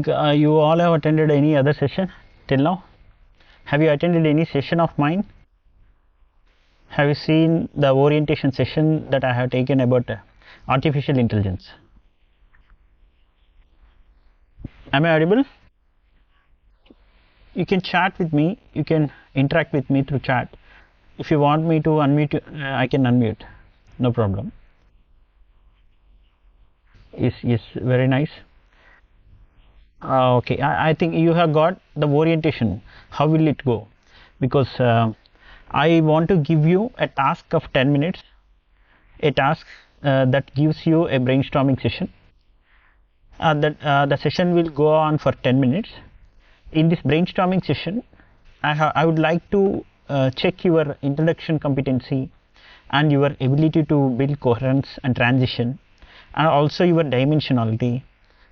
think you all have attended any other session till now. Have you attended any session of mine? Have you seen the orientation session that I have taken about artificial intelligence? Am I audible? You can chat with me, you can interact with me through chat. If you want me to unmute, I can unmute, no problem. Yes, very nice. Okay, I think you have got the orientation. How will it go? Because I want to give you a task of 10 minutes, a task that gives you a brainstorming session. The session will go on for 10 minutes. In this brainstorming session, I would like to check your introduction competency and your ability to build coherence and transition, and also your dimensionality,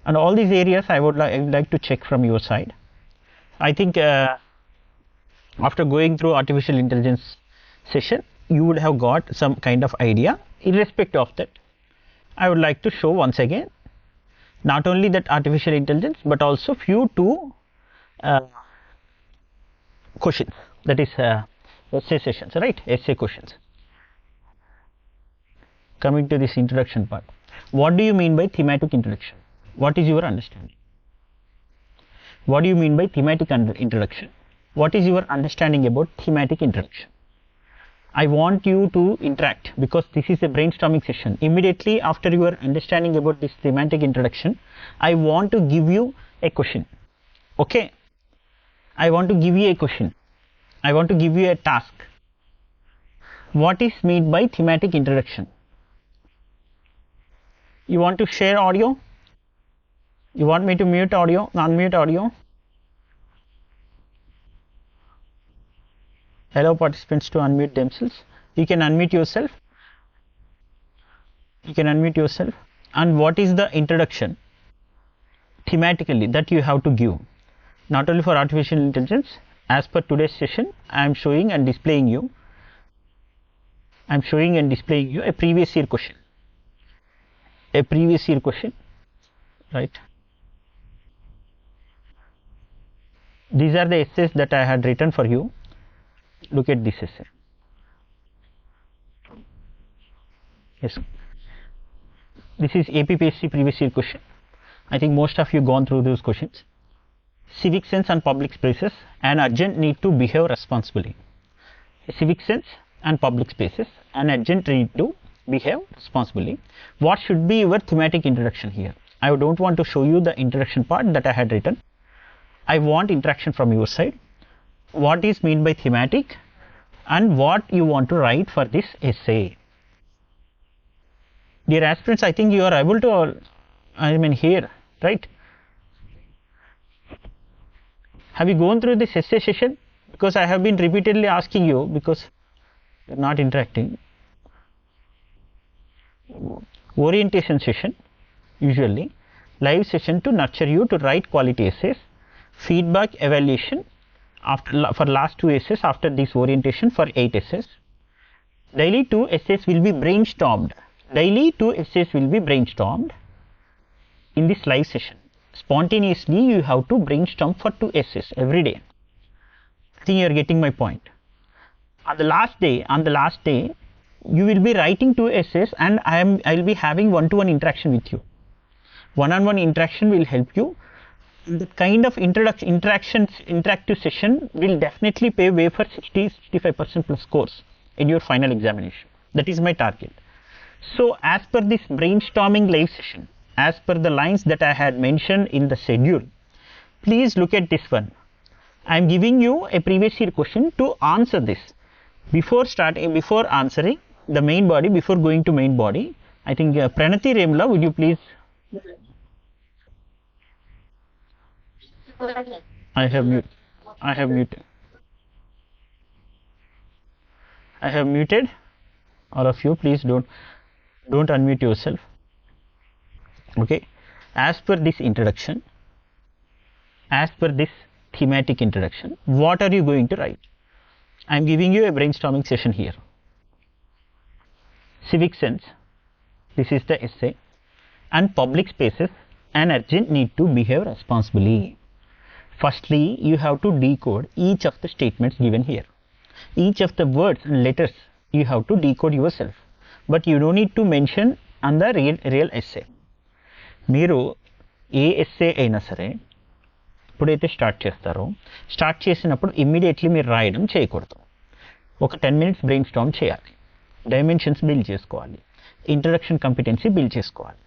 and all these areas I would like to check from your side. I think after going through artificial intelligence session, you would have got some kind of idea. Irrespective of that, I would like to show once again not only that artificial intelligence, but also few two questions, that is essay sessions, right? Essay questions. Coming to this introduction part, what do you mean by thematic introduction? What is your understanding? What do you mean by thematic introduction? What is your understanding about thematic introduction? I want you to interact, because this is a brainstorming session. Immediately after your understanding about this thematic introduction, I want to give you a question. Okay, I want to give you a question. I want to give you a task. What is meant by thematic introduction? You want to share audio? You want me to mute audio, unmute audio? Allow participants to unmute themselves. You can unmute yourself. You can unmute yourself. And what is the introduction thematically that you have to give? Not only for artificial intelligence, as per today's session, I am showing and displaying you. I am showing and displaying you a previous year question. A previous year question, right? These are the essays that I had written for you. Look at this essay. Yes, this is APPSC previous year question. I think most of you gone through those questions. Civic sense and public spaces, an urgent need to behave responsibly. Civic sense and public spaces, an urgent need to behave responsibly. What should be your thematic introduction here? I don't want to show you the introduction part that I had written. I want interaction from your side. What is meant by thematic and what you want to write for this essay. Dear aspirants, I think you are able to, here, right? Have you gone through this essay session? Because I have been repeatedly asking you, because you are not interacting. Orientation session, usually live session to nurture you to write quality essays, feedback evaluation for last 2 essays after this orientation for 8 essays. Daily 2 essays will be brainstormed. Daily 2 essays will be brainstormed in this live session. Spontaneously you have to brainstorm for 2 essays every day. I think you are getting my point. On the last day, you will be writing 2 essays, and I will be having one-to-one interaction with you. One-on-one interaction will help you. The kind of interactive session will definitely pave way for 60-65% plus scores in your final examination. That is my target. So as per this brainstorming live session, as per the lines that I had mentioned in the schedule, please look at this one. I am giving you a previous year question to answer this. Before answering the main body, before going to main body, I think Pranati Remla, would you please? I have muted all of you. Please don't unmute yourself. Okay, as per this introduction, as per this thematic introduction, what are you going to write? I am giving you a brainstorming session here. Civic sense, this is the essay, and public spaces, an urgent need to behave responsibly. Firstly, you have to decode each of the statements given here. Each of the words and letters you have to decode yourself. But you don't need to mention on the real essay. మీరు ఏ essay అయినా సరే ఎప్పుడైతే start చేస్తారో start చేసినప్పుడు immediately మీరు రాయడం చేయకూడదు. ఒక 10 minutes బ్రెయిన్ స్టార్మ్ చేయాలి, డైమెన్షన్స్ బిల్డ్ చేసుకోవాలి, ఇంట్రడక్షన్ కంపిటెన్సీ బిల్డ్ చేసుకోవాలి,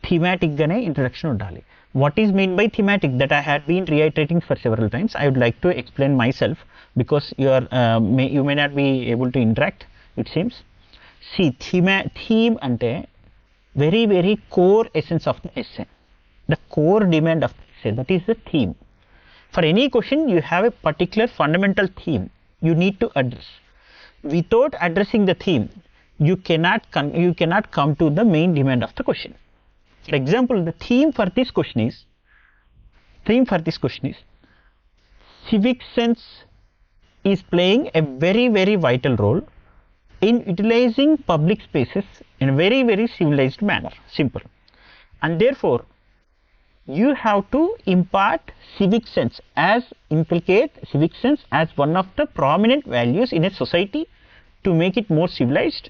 థీమాటిక్గానే ఇంట్రడక్షన్ ఉండాలి. What is mean by thematic that I had been reiterating for several times. I would like to explain myself because you may not be able to interact it seems. See theme అంటే very core essence of the essay, the core demand of the essay, that is the theme. For any question you have a particular fundamental theme you need to address. Without addressing the theme you cannot come to the main demand of the question. For example, the theme for this question is civic sense is playing a very vital role in utilizing public spaces in a very civilized manner. Simple. And therefore you have to impart civic sense as inculcate civic sense as one of the prominent values in a society to make it more civilized.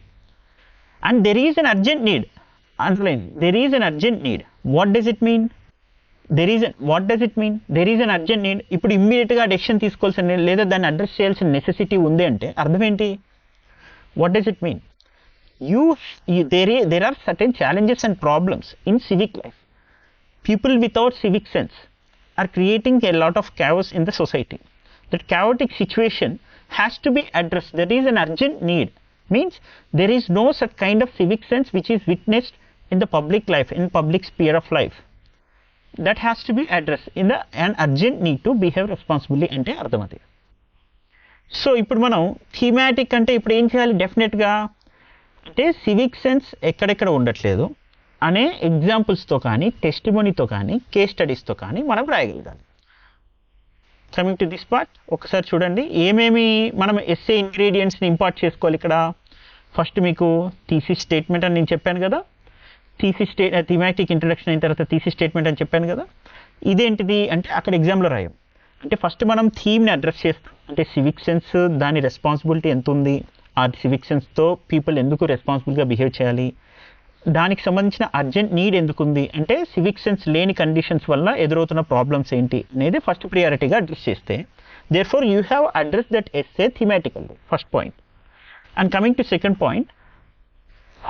And there is an urgent need. Underline, there is an urgent need. What does it mean? What does it mean? There is an urgent need. ఇప్పుడు immediate గా decision తీసుకోవాల్సిన లేదా దాన్ని address చేయాల్సిన necessity ఉంది అంటే అర్థం ఏంటి? What does it mean? There are certain challenges and problems in civic life. People without civic sense are creating a lot of chaos in the society. That chaotic situation has to be addressed. There is an urgent need. Means there is no such kind of civic sense which is witnessed in the public life, in public sphere of life. That has to be addressed in an urgent need to behave responsibly ante ardhamadi. So ఇప్పుడు మనం thematic అంటే ఇప్పుడు ఏం చేయాలి? డెఫినెట్గా అంటే civic sense ఎక్కడెక్కడ ఉండట్లేదు అనే ఎగ్జాంపుల్స్తో కానీ టెస్టిమోనీతో కానీ కేస్ స్టడీస్తో కానీ మనం రాయగలగాలి. కమింగ్ టు దిస్ పార్ట్ ఒకసారి చూడండి ఏమేమి మనం ఎస్ఏ ఇంగ్రీడియంట్స్ని ఇంపార్ట్ చేసుకోవాలి. ఇక్కడ ఫస్ట్ మీకు థీసిస్ స్టేట్మెంట్ అని నేను చెప్పాను కదా, థీమాటిక్ ఇంట్రడక్షన్ అయిన తర్వాత థీసిస్ స్టేట్మెంట్ అని చెప్పాను కదా. ఇదేంటిది అంటే అక్కడ ఎగ్జామ్లో రాయం. అంటే ఫస్ట్ మనం థీమ్ని అడ్రస్ చేస్తాం. అంటే సివిక్ సెన్స్ దాని రెస్పాన్సిబిలిటీ ఎంత ఉంది, ఆ సివిక్ సెన్స్తో పీపుల్ ఎందుకు రెస్పాన్సిబుల్గా బిహేవ్ చేయాలి, దానికి సంబంధించిన అర్జెంట్ నీడ్ ఎందుకు ఉంది, అంటే సివిక్ సెన్స్ లేని కండిషన్స్ వల్ల ఎదురవుతున్న ప్రాబ్లమ్స్ ఏంటి అనేది ఫస్ట్ ప్రియారిటీగా అడ్రస్ చేస్తే therefore you have addressed that essay thematically, first point. And coming to second point,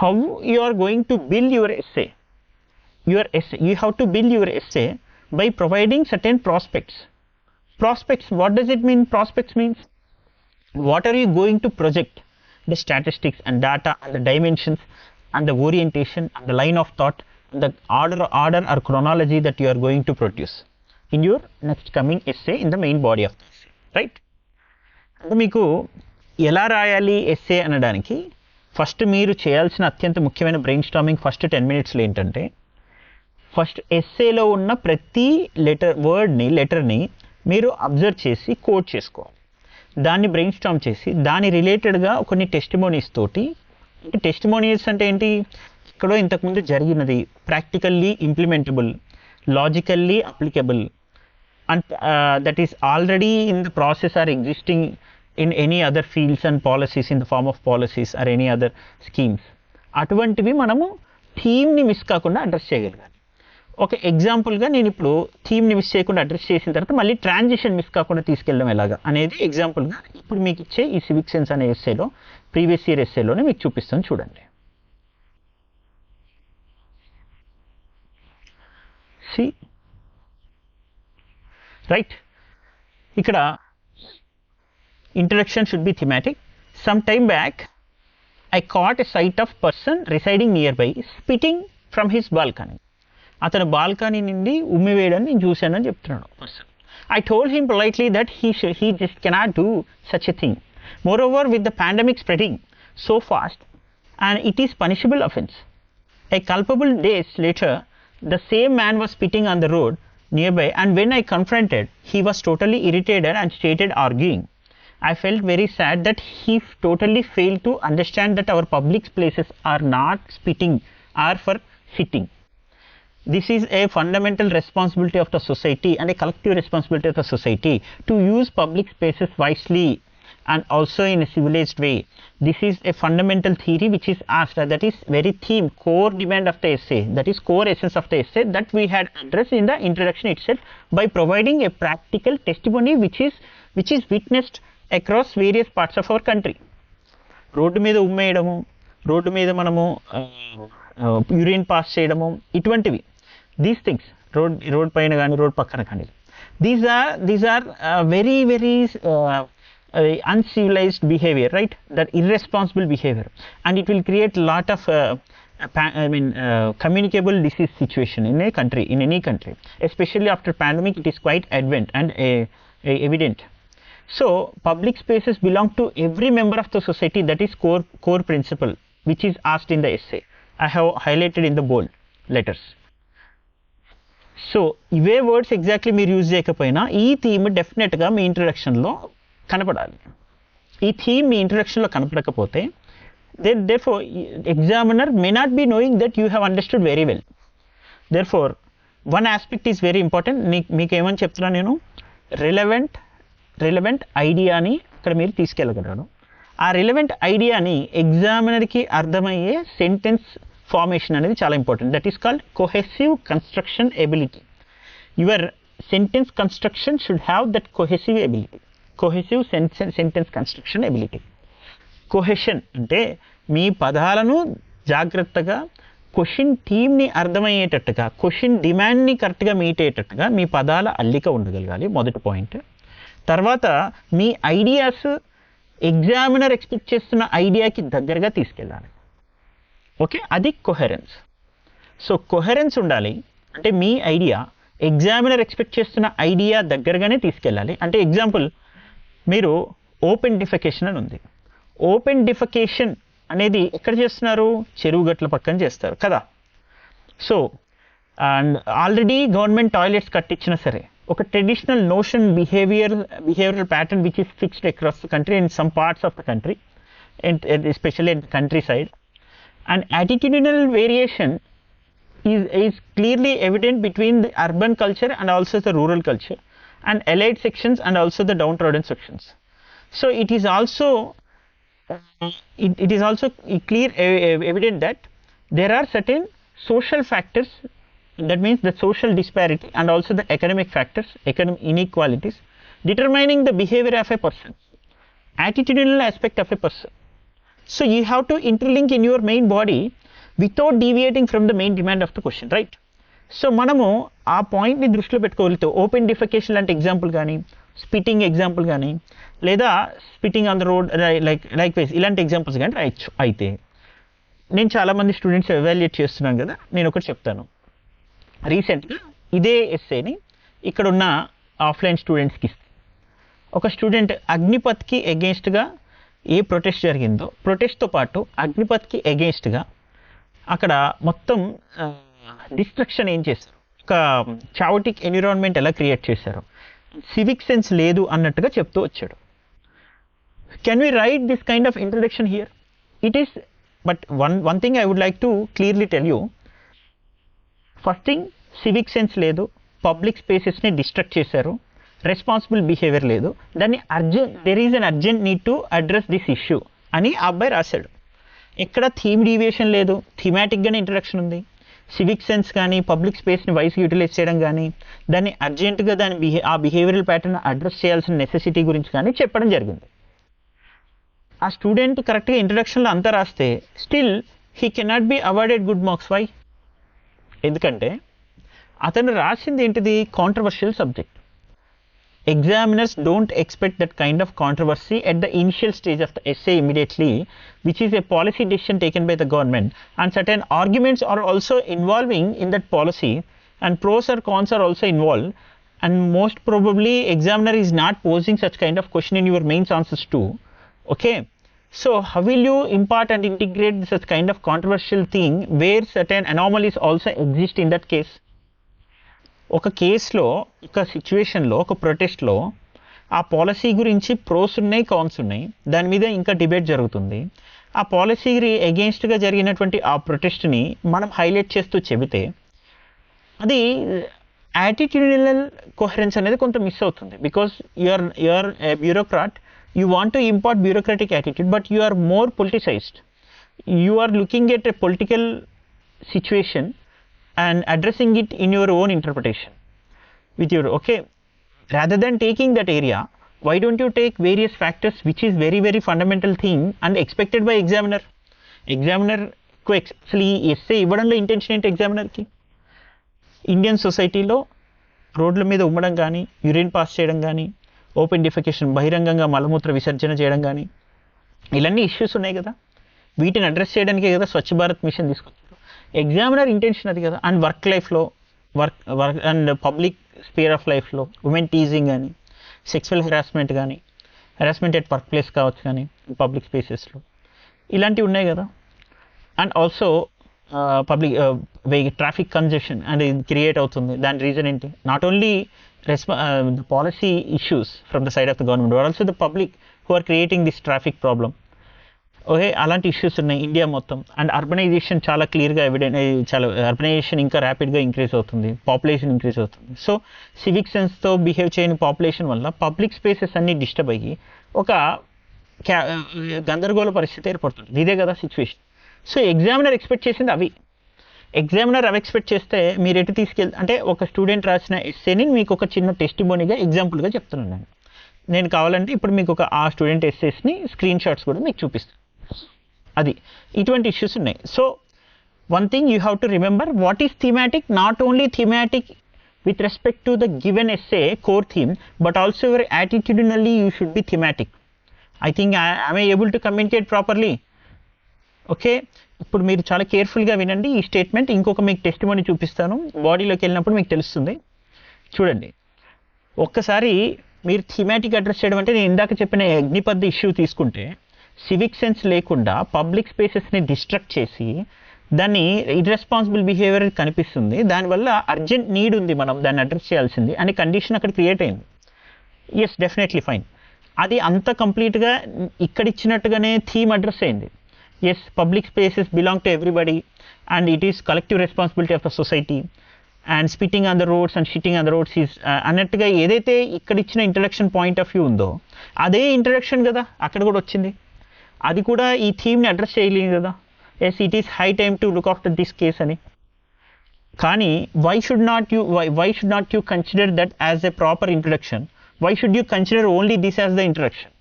how you are going to build your essay. You have to build your essay by providing certain prospects. What does it mean? Prospects means what are you going to project, the statistics and data and the dimensions and the orientation and the line of thought, the order or chronology that you are going to produce in your next coming essay in the main body of the essay, right? అంటే మీకు ఎలా రాయాలి essay అనడానికి first మీరు చేయాల్సిన అత్యంత ముఖ్యమైన brain storming first 10 minutesలో ఏంటంటే ఫస్ట్ ఎస్సేలో ఉన్న ప్రతి లెటర్ని మీరు అబ్జర్వ్ చేసి కోడ్ చేసుకోవాలి. దాన్ని బ్రెయిన్ స్టార్మ్ చేసి దాని రిలేటెడ్గా కొన్ని టెస్టిమోనీస్ తోటి, అంటే టెస్టిమోనీస్ అంటే ఏంటి, ఎక్కడో ఇంతకుముందు జరిగినది, practically implementable, logically applicable, and that is already in the process or existing in any other fields and policies in the form of policies or any other schemes. అటువంటివి మనము థీమ్ని మిస్ కాకుండా అడ్రస్ చేయగలగాలి. ఒక ఎగ్జాంపుల్గా నేను ఇప్పుడు థీమ్ని మిస్ చేయకుండా address చేసిన తర్వాత మళ్ళీ ట్రాన్సిషన్ మిస్ కాకుండా తీసుకెళ్ళడం ఎలాగా అనేది ఎగ్జాంపుల్గా ఇప్పుడు మీకు ఇచ్చే ఈ సివిక్ సెన్స్ అనే ఎస్సేలో, ప్రీవియస్ ఇయర్ ఎస్సేలోనే మీకు చూపిస్తాను చూడండి. రైట్, ఇక్కడ introduction should be thematic. Some time back I caught a sight of person residing nearby spitting from his balcony. అతను బాల్కనీ నుండి ఉమ్మి వేయడాన్ని నేను చూశానని చెప్తున్నాడు person. I told him politely that he just cannot do such a thing. Moreover, with the pandemic spreading so fast and it is punishable offense. A culpable days later the same man was spitting on the road nearby, and when I confronted he was totally irritated and started arguing. I felt very sad that he totally failed to understand that our public places are not spitting, are for sitting. this is a fundamental responsibility of the society and a collective responsibility of the society to use public spaces wisely and also in a civilized way. This is a fundamental theory which is asked, that is very theme, core demand of the essay, that is core essence of the essay that we had addressed in the introduction itself by providing a practical testimony which is witnessed across various parts of our country. Road మీద ఉమ్మేయడము, road మీద మనము urine pass చేయడము, ఇటువంటివి, these things, road పైన కానీ road పక్కన కానీ, these are very uncivilized behavior, right? That irresponsible behavior, and it will create lot of communicable disease situation in a country, in any country, especially after pandemic. It is quite evident and evident. So public spaces belong to every member of the society. That is core principle which is asked in the essay. I have highlighted in the bold letters. So ఇవే words exactly మీరు use చేయకపోయినా ఈ theme డెఫినెట్గా మీ ఇంట్రడక్షన్లో కనపడాలి. ఈ theme me ఇంట్రడక్షన్లో కనపడకపోతే therefore examiner may not be knowing that you have understood very well. Therefore one aspect is very important. మీకు ఏమని చెప్తున్నా నేను, రిలవెంట్ ఐడియాని ఇక్కడ మీరు తీసుకెళ్ళగలరు. ఆ రిలవెంట్ ఐడియాని ఎగ్జామినర్కి అర్థమయ్యే సెంటెన్స్ ఫార్మేషన్ అనేది చాలా important. That is called cohesive construction ability. Your sentence construction should have that cohesive ability. Cohesive sentence construction ability. Cohesion అంటే మీ పదాలను జాగ్రత్తగా క్వశ్చన్ థీమ్ని అర్థమయ్యేటట్టుగా, క్వశ్చన్ డిమాండ్ని కరెక్ట్గా మీట్ అయ్యేటట్టుగా మీ పదాల అల్లిక ఉండగలగాలి, మొదటి పాయింట్. తర్వాత మీ ఐడియాస్ ఎగ్జామినర్ ఎక్స్పెక్ట్ చేస్తున్న ఐడియాకి దగ్గరగా తీసుకెళ్ళాలి. ఓకే, అది కొహెరెన్స్. సో కొహెరెన్స్ ఉండాలి అంటే మీ ఐడియా ఎగ్జామినర్ ఎక్స్పెక్ట్ చేస్తున్న ఐడియా దగ్గరగానే తీసుకెళ్ళాలి. అంటే ఎగ్జాంపుల్, మీరు ఓపెన్ డిఫెకేషన్ అని ఉంది. ఓపెన్ డిఫెకేషన్ అనేది ఎక్కడ చేస్తున్నారు? చెరువు గట్ల పక్కన చేస్తారు కదా. So and already government toilets కట్టించినా సరే, ఒక traditional notion behavioural pattern which is fixed across the country in some parts of the country, especially in countryside. And attitudinal variation is clearly evident between the urban culture and also the rural culture, and elite sections and also the downtrodden sections. So it is also clear evident that there are certain social factors, that means the social disparity and also the economic factors, economic inequalities determining the behavior of a person, attitudinal aspect of a person. So you have to interlink in your main body without deviating from the main demand of the question, right? So మనము ఆ పాయింట్ని దృష్టిలో పెట్టుకోగలిగితే open defecation లాంటి example కానీ, spitting example కానీ, లేదా spitting on the road like wise ఇలాంటి examples కానీ రాయొచ్చు. అయితే నేను చాలామంది స్టూడెంట్స్ ఎవాల్యుయేట్ చేస్తున్నాను కదా, నేను ఒకటి చెప్తాను. రీసెంట్గా ఇదే ఎస్సేని ఇక్కడున్న ఆఫ్లైన్ స్టూడెంట్స్కి ఇస్తే, ఒక స్టూడెంట్ అగ్నిపథ్కి ఎగెన్స్ట్గా ఏ ప్రొటెస్ట్ జరిగిందో, ప్రొటెస్ట్తో పాటు అగ్నిపథ్కి ఎగెన్స్ట్గా అక్కడ మొత్తం డిస్ట్రక్షన్ ఏం చేశారు, ఒక చావటిక్ ఎన్విరాన్మెంట్ ఎలా క్రియేట్ చేశారు, సివిక్ సెన్స్ లేదు అన్నట్టుగా చెప్తూ వచ్చాడు. Can we write this kind of introduction here? It is, but one thing I would like to clearly tell you. First thing, civic sense లేదు, పబ్లిక్ స్పేసెస్ని డిస్ట్రక్ట్ చేశారు, responsible behaviour లేదు, దాన్ని there is an urgent need to address this issue అని ఆ అబ్బాయి రాశాడు. ఎక్కడ థీమ్ డీవియేషన్ లేదు, థీమాటిక్గానే ఇంట్రడక్షన్ ఉంది. సివిక్ సెన్స్ కానీ పబ్లిక్ స్పేస్ని వైస్గా యూటిలైజ్ చేయడం కానీ, దాన్ని అర్జెంటుగా ఆ బిహేవియరల్ ప్యాటర్న్ అడ్రస్ చేయాల్సిన నెసెసిటీ గురించి కానీ చెప్పడం జరిగింది. ఆ స్టూడెంట్ కరెక్ట్గా ఇంట్రడక్షన్లో అంతా రాస్తే still he cannot be awarded good marks. Why? ఎందుకంటే అతను రాసింది ఏంటిది? Controversial subject. Examiners don't expect that kind of controversy at the initial stage of the essay immediately, which is a policy decision taken by the government, and certain arguments are also involving in that policy, and pros or cons are also involved, and most probably examiner is not posing such kind of question in your mains answers too. Okay, so how will you impart and integrate such kind of controversial thing where certain anomalies also exist in that case? ఒక కేసులో, ఒక సిచ్యువేషన్లో, ఒక ప్రొటెస్ట్లో ఆ policy గురించి pros ఉన్నాయి, cons ఉన్నాయి, దాని మీద ఇంకా డిబేట్ జరుగుతుంది. ఆ పాలసీ అగెయిన్స్ట్గా జరిగినటువంటి ఆ ప్రొటెస్ట్ని మనం హైలైట్ చేస్తూ చెబితే అది యాటిట్యూడినల్ కోహరెన్స్ అనేది కొంత మిస్ అవుతుంది, because you are a bureaucrat, you want to impart bureaucratic attitude, but you are more politicised. You are looking at a political situation and addressing it in your own interpretation with your, okay, rather than taking that area, why don't you take various factors which is very very fundamental thing and expected by examiner కు actually essay ఇవ్వడంలో intention ఏంటి examiner కి? Indian సొసైటీలో రోడ్ల మీద ఉమ్మడం కానీ, urine pass చేయడం కానీ, ఓపెన్ డిఫెకేషన్ బహిరంగంగా మలమూత్ర విసర్జన చేయడం కానీ, ఇలాంటి ఇష్యూస్ ఉన్నాయి కదా, వీటిని అడ్రస్ చేయడానికే కదా స్వచ్ఛ భారత్ మిషన్ తీసుకొచ్చారు. ఎగ్జామినర్ ఇంటెన్షన్ అది కదా. అండ్ వర్క్ లైఫ్లో work and public sphere of లైఫ్లో ఉమెన్ టీజింగ్ కానీ, సెక్సువల్ హెరాస్మెంట్ కానీ, హెరాస్మెంట్ ఎట్ వర్క్ ప్లేస్ కావచ్చు కానీ, పబ్లిక్ స్పేసెస్లో ఇలాంటివి ఉన్నాయి కదా. And also public traffic congestion అనేది క్రియేట్ అవుతుంది. దాని రీజన్ ఏంటి? Not only the policy issues from the side of the government, but also the public who are creating this traffic problem. Okay, అలాంటి ఇష్యూస్ ఉన్నాయి ఇండియా మొత్తం. And urbanisation చాలా క్లియర్గా చాలా అర్బనైజేషన్ ఇంకా ర్యాపిడ్గా ఇంక్రీజ్ అవుతుంది, పాపులేషన్ ఇంక్రీజ్ అవుతుంది. సో సివిక్ సెన్స్తో బిహేవ్ చేయని పాపులేషన్ వల్ల పబ్లిక్ స్పేసెస్ అన్నీ డిస్టర్బ్ అయ్యి ఒక గందరగోళ పరిస్థితి ఏర్పడుతుంది. ఇదే కదా సిచ్యువేషన్. సో ఎగ్జామినర్ ఎక్స్పెక్ట్ చేసింది అవి. ఎగ్జామినర్ అవి ఎక్స్పెక్ట్ చేస్తే మీరు ఎటు అంటే ఒక స్టూడెంట్ రాసిన ఎస్సేని మీకు ఒక చిన్న టెస్టిమోనీగా ఎగ్జాంపుల్గా చెప్తున్నాను నేను కావాలంటే ఇప్పుడు మీకు ఆ స్టూడెంట్ ఎస్సేస్ని స్క్రీన్ షాట్స్ కూడా మీకు చూపిస్తాను. అది ఇటువంటి ఇష్యూస్ ఉన్నాయి. So one thing you have to remember, what is thematic? Not only thematic with respect to the given essay core theme, but also your attitudinally you should be thematic. I think am I able to communicate properly? Okay, ఇప్పుడు మీరు చాలా కేర్ఫుల్గా వినండి ఈ statement. ఇంకొక మీకు testimony చూపిస్తాను, బాడీలోకి వెళ్ళినప్పుడు మీకు తెలుస్తుంది. చూడండి ఒక్కసారి. మీరు థీమాటిక్ అడ్రస్ చేయడం అంటే నేను ఇందాక చెప్పిన అగ్నిపథ్ ఇష్యూ తీసుకుంటే, సివిక్ సెన్స్ లేకుండా పబ్లిక్ స్పేసెస్ని డిస్ట్రక్ట్ చేసి దాన్ని ఇర్రెస్పాన్సిబుల్ బిహేవియర్ కనిపిస్తుంది, దానివల్ల అర్జెంట్ నీడ్ ఉంది మనం దాన్ని అడ్రస్ చేయాల్సింది అనే కండిషన్ అక్కడ క్రియేట్ అయింది. Yes, definitely fine. అది అంత కంప్లీట్గా ఇక్కడ ఇచ్చినట్టుగానే థీమ్ అడ్రస్ అయింది. Yes, public spaces belong to everybody and it is collective responsibility of the society and spitting on the roads and shitting on the roads is అన్నట్టుగా ఏదైతే ఇక్కడ ఇచ్చిన ఇంట్రడక్షన్ పాయింట్ ఆఫ్ వ్యూ ఉందో అదే introduction కదా అక్కడ కూడా వచ్చింది. అది కూడా ఈ థీమ్ని అడ్రస్ చేయలేదు కదా. Yes, it is high time to look after this case అని. కానీ why should not you consider that as a proper introduction? Why should you consider only this as the introduction?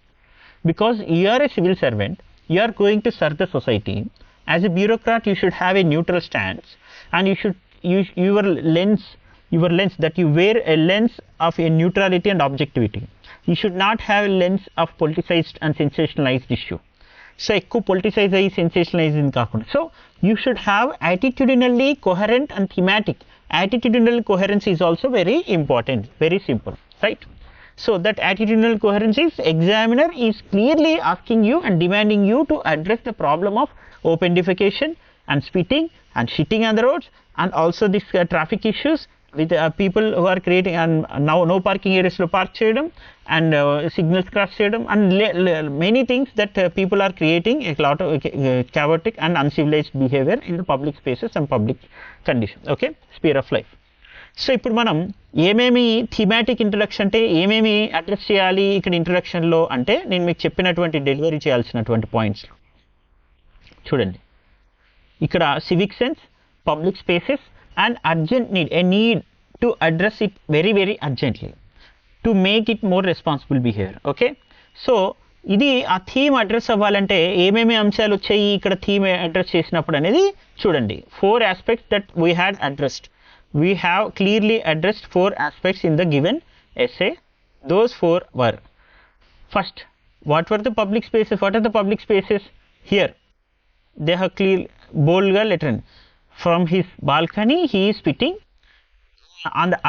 Because you are a civil servant, you are going to serve the society. As a bureaucrat you should have a neutral stance, and you should your lens that you wear a lens of a neutrality and objectivity. You should not have a lens of politicized and sensationalized issue. So ekku politicize ayi sensationalizing kaakunda. So you should have attitudinally coherent and thematic. Attitudinal coherence is also very important, very simple, right? So that attitudinal coherence is examiner is clearly asking you and demanding you to address the problem of open defecation and spitting and shitting on the roads, and also this traffic issues with people who are creating and now no parking areas lo park cheyadam and signals cross cheyadam and many things that people are creating a lot of chaotic and uncivilized behavior in the public spaces and public condition, okay, sphere of life. So ఇప్పుడు మనం ఏమేమి thematic introduction అంటే ఏమేమి address చేయాలి ఇక్కడ ఇంట్రడక్షన్లో అంటే నేను మీకు చెప్పినటువంటి డెలివరీ చేయాల్సినటువంటి పాయింట్స్ చూడండి. ఇక్కడ civic sense, public spaces and urgent need, a need to address it very very urgently to make it more responsible behaviour. Okay, so ఇది ఆ థీమ్ అడ్రస్ అవ్వాలంటే ఏమేమి అంశాలు వచ్చాయి ఇక్కడ థీమ్ అడ్రస్ చేసినప్పుడు అనేది చూడండి. 4 aspects that we had addressed. We have clearly addressed 4 aspects in the given essay. Those 4 were: first, what were the public spaces? What are the public spaces? Here they have clear bold lettering. From his balcony he is spitting on the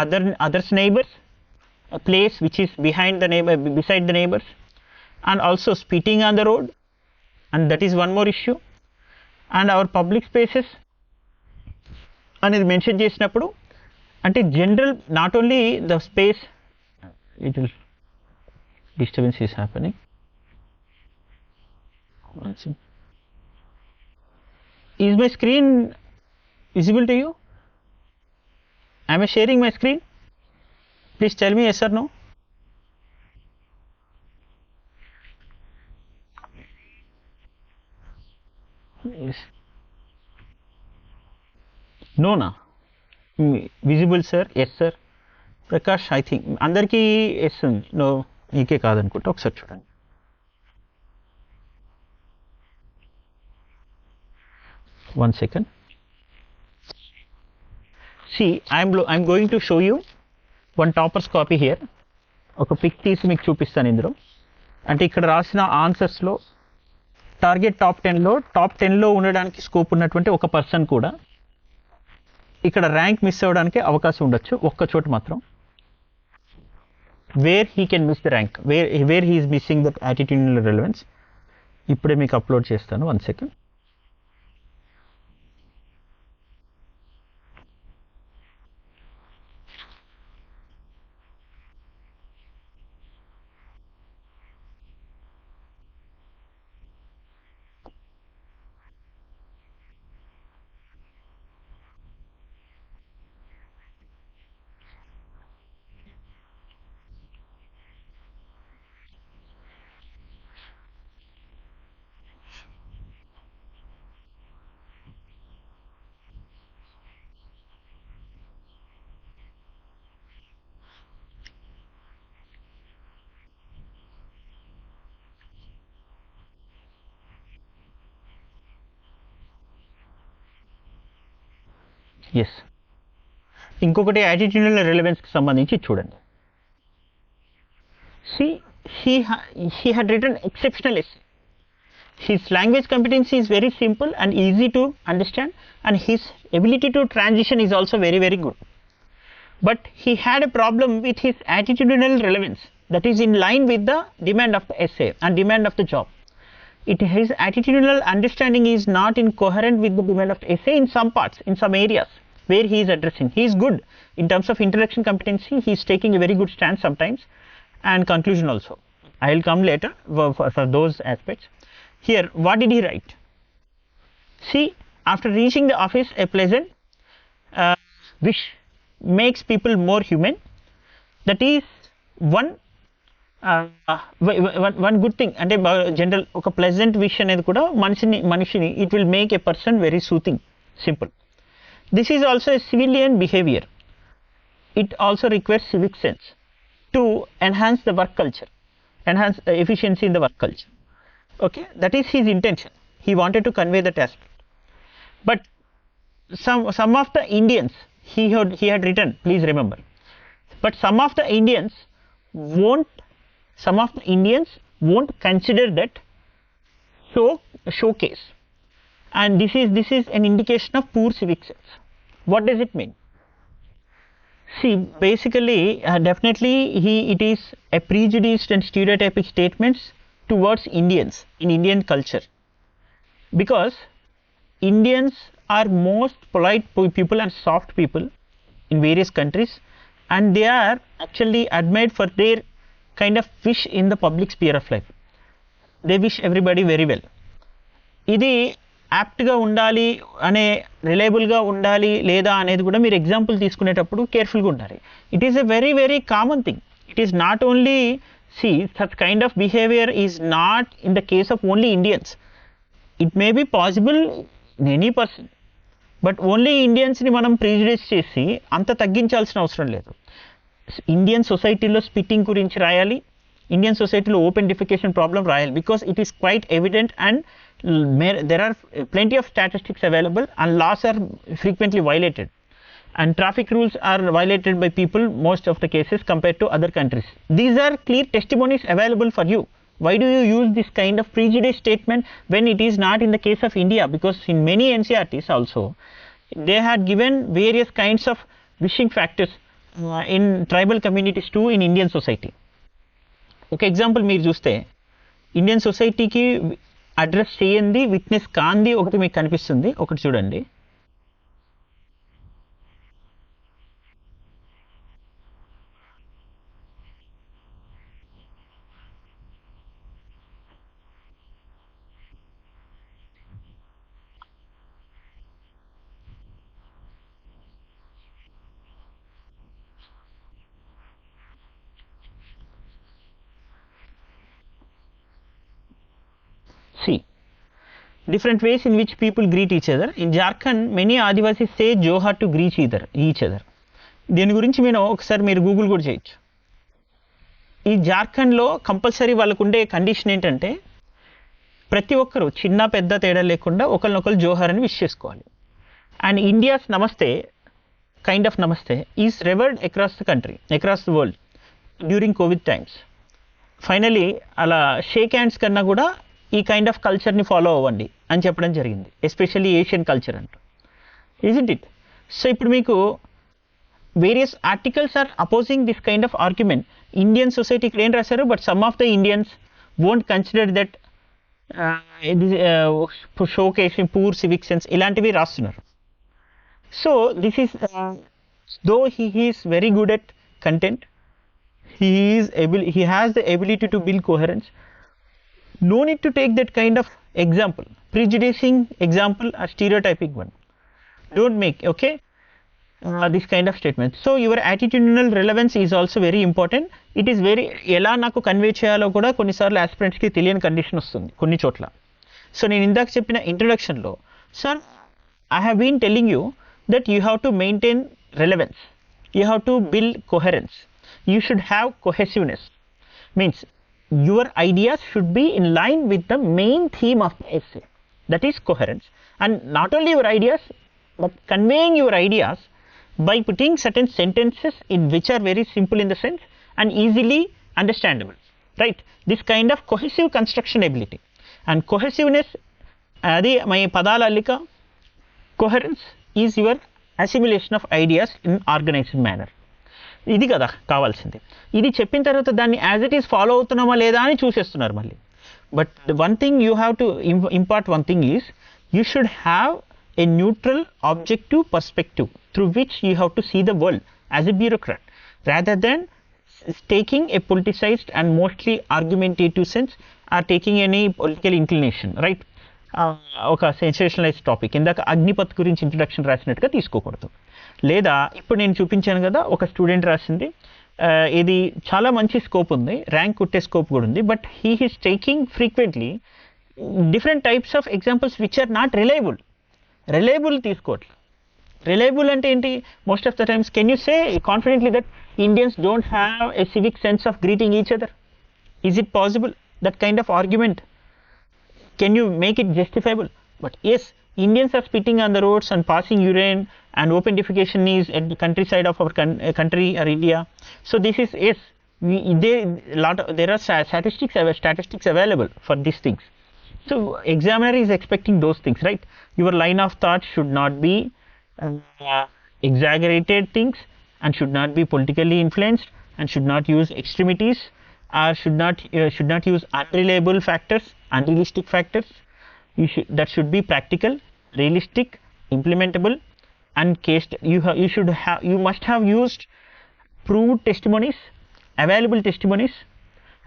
others neighbors, a place which is behind the neighbor, beside the neighbors, and also spitting on the road, and that is one more issue. And our public spaces అనేది mention చేసినప్పుడు అంటే general not only the space, it will disturbance is happening. Is my screen visible to you? Am I sharing my screen? Please tell me yes or no. Yes. No na. Visible sir, yes sir. Prakash, I think అందరికీ yes ఉంది. No మీకే కాదనుకుంటా, ఒకసారి చూడండి. One second. See, I'm going to show you one topper's copy here. ఒక pick తీసి మీకు చూపిస్తాను ఇందులో. అంటే ఇక్కడ రాసిన ఆన్సర్స్లో టార్గెట్ టాప్ 10లో ఉండడానికి స్కోప్ ఉన్నటువంటి ఒక పర్సన్ కూడా ఇక్కడ ర్యాంక్ మిస్ అవ్వడానికి అవకాశం ఉండొచ్చు. ఒక్క చోట మాత్రం where he can miss the rank, where he is missing that attitudinal relevance. ఇప్పుడే మీకు అప్లోడ్ చేస్తాను. 1 సెకండ్. ఎస్, ఇంకొకటి యాటిట్యూడినల్ రెలవెన్స్కి సంబంధించి చూడండి. See, he had written exceptional essay. His language competency is very simple and easy to understand, and his ability to transition is also very, very good. But he had a problem with his attitudinal relevance, that is in line with the demand of the essay and demand of the job. His attitudinal understanding is not in coherent with the demand of the essay in some parts, in some areas where he is addressing. He is good in terms of introduction competency. He is taking a very good stance sometimes, and conclusion also. I will come later for those aspects. Here, what did he write? See, after reaching the office, a pleasant wish makes people more human. That is one good thing. And general ఒక pleasant wish అనేది కూడా మనిషిని it will make a person very soothing, simple. This is also a civilian behavior. It also requires civic sense to enhance the work culture, enhance efficiency in the work culture. Okay, that is his intention. He wanted to convey that aspect. But some of the Indians he had written, please remember. But some of the Indians won't consider that showcase, and this is an indication of poor civic sense. What does it mean? See, basically, definitely it is a prejudiced and stereotypic statements towards Indians in Indian culture, because Indians are most polite people and soft people in various countries, and they are actually admired for their kind of wish in the public sphere of life. They wish everybody very well. ఇది యాప్ట్గా ఉండాలి అనే, రిలయబుల్గా ఉండాలి లేదా అనేది కూడా మీరు example తీసుకునేటప్పుడు కేర్ఫుల్గా ఉండాలి. It is a very very common thing. It is not only, see, such kind of behavior is not in the case of only Indians. It may be possible in any person, but only Indians ని మనం prejudice చేసి అంత తగ్గించాల్సిన అవసరం లేదు. Indian సొసైటీలో spitting గురించి రాయాలి, Indian సొసైటీలో ఓపెన్ డిఫికేషన్ ప్రాబ్లం రాయాలి, because it is quiet evident and there are plenty of statistics available, and laws are frequently violated, and traffic rules are violated by people most of the cases compared to other countries. These are clear testimonies available for you. Why do you use this kind of prejudice statement when it is not in the case of India? Because in many NCRTs also they had given various kinds of wishing factors in tribal communities too in Indian society. ఒక example మీరు చూస్తే Indian సొసైటీకి address చేయండి, witness కాంది ఒకటి మీకు కనిపిస్తుంది. ఒకటి చూడండి. different ways in which people greet each other. In Jharkhand, many Adivasis say Johar to greet each other. దీని గురించి నేను ఒకసారి మీరు గూగుల్ కూడా చేయొచ్చు. ఈ జార్ఖండ్లో కంపల్సరీ వాళ్ళకు ఉండే కండిషన్ ఏంటంటే ప్రతి ఒక్కరు చిన్న పెద్ద తేడా లేకుండా ఒకరినొకరు జోహార్ అని విష్ చేసుకోవాలి. అండ్ ఇండియాస్ నమస్తే కైండ్ ఆఫ్ నమస్తే is revered across the country, across the world during Covid times. Finally అలా షేక్ హ్యాండ్స్ కన్నా కూడా ఈ కైండ్ ఆఫ్ కల్చర్ని ఫాలో అవ్వండి అని చెప్పడం జరిగింది, ఎస్పెషల్లీ ఏషియన్ కల్చర్ అంటూ. Isn't it? సో ఇప్పుడు మీకు various articles are opposing this kind of argument. Indian society ఇక్కడ ఏం రాశారు, but some of the Indians won't consider that showcasing poor civic sense ఇలాంటివి రాస్తున్నారు. So this is though he is very good at content, he has the ability to build coherence. No need to take that kind of example, prejudicing example or stereotyping one. Don't make, okay, this kind of statement. So your attitudinal relevance is also very important. It is very ఎలా నాకు convey చేయాలో కూడా కొన్నిసార్లు ఆస్పిరెంట్స్కి తెలియని condition వస్తుంది కొన్ని చోట్ల. So నేను ఇందాక చెప్పిన ఇంట్రడక్షన్లో, sir I have been telling you that you have to maintain relevance, you have to build coherence, you should have cohesiveness. Means your ideas should be in line with the main theme of the essay, that is coherence. And not only your ideas, but conveying your ideas by putting certain sentences in which are very simple in the sense and easily understandable, right? This kind of cohesive construction ability and cohesiveness, adi my padala allika, coherence is your assimilation of ideas in organized manner. ఇది కదా కావాల్సింది. ఇది చెప్పిన తర్వాత దాన్ని as it is follow అవుతున్నామా లేదా అని చూసేస్తున్నారు మళ్ళీ. But one thing you have to impart, one thing is you should have a neutral objective perspective through which you have to see the world as a bureaucrat, rather than taking a politicized and mostly argumentative sense or taking any political inclination, right? ఒక sensationalise topic ఇందాక అగ్నిపత్ గురించి introduction రాసినట్టుగా తీసుకోకూడదు. లేదా ఇప్పుడు నేను చూపించాను కదా, ఒక స్టూడెంట్ రాసింది, ఇది చాలా మంచి స్కోప్ ఉంది, ర్యాంక్ కొట్టే స్కోప్ కూడా ఉంది, but he is taking frequently different types of examples which are not reliable. Reliable తీసుకోవట్లేదు. రిలయబుల్ అంటే ఏంటి? Most of the times can you say confidently that Indians don't have a civic sense of greeting each other? Is it possible? That kind of argument, can you make it justifiable? But yes, Indians are spitting on the roads and passing urine, and open defecation is at the countryside of our country or India. So this is, yes, there are statistics available for these things. So examiner is expecting those things, right? Your line of thought should not be exaggerated things, and should not be politically influenced, and should not use extremities, or should not use unreliable factors, unrealistic factors. That should be practical, realistic, implementable, and you must have used proved testimonies, available testimonies,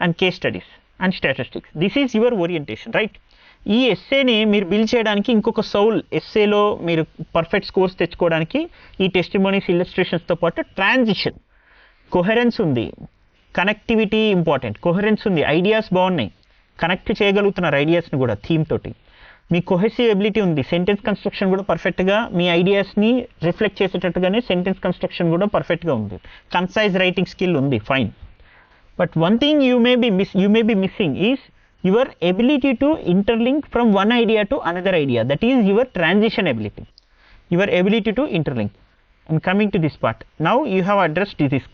and case studies and statistics. This is your orientation, right? ఈ ఎస్సేని మీరు build చేయడానికి ఇంకొక సౌల్, ఎస్సేలో మీరు perfect scores తెచ్చుకోవడానికి ఈ testimonies, ఇల్లస్ట్రేషన్స్తో పాటు transition, కొహెరెన్స్ ఉంది, connectivity important, కొహెరెన్స్ ఉంది, ఐడియాస్ బాగున్నాయి, కనెక్ట్ చేయగలుగుతున్నారు ఐడియాస్ని కూడా థీమ్ తోటి, మీ కొహెసివ్ ఎబిలిటీ ఉంది, సెంటెన్స్ కన్స్ట్రక్షన్ కూడా పర్ఫెక్ట్గా మీ ఐడియాస్ని రిఫ్లెక్ట్ చేసేటట్టుగానే సెంటెన్స్ కన్స్ట్రక్షన్ కూడా పర్ఫెక్ట్గా ఉంది, కన్సైజ్ రైటింగ్ స్కిల్ ఉంది, fine. But one thing you may be missing is your ability to interlink from one idea to another idea. That is your transition ability, your ability to interlink. And coming to this part, now you have addressed this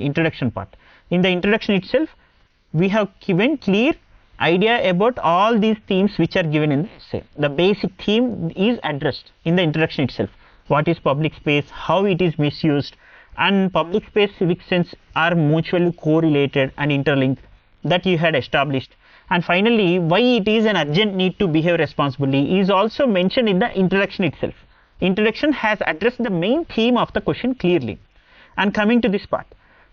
introduction part. In the introduction itself, we have given clear idea about all these themes which are given in the essay. The basic theme is addressed in the introduction itself. What is public space, how it is misused, and public space civic sense are mutually correlated and interlinked, that you had established. And finally, why it is an urgent need to behave responsibly is also mentioned in the introduction itself. Introduction has addressed the main theme of the question clearly. And coming to this part,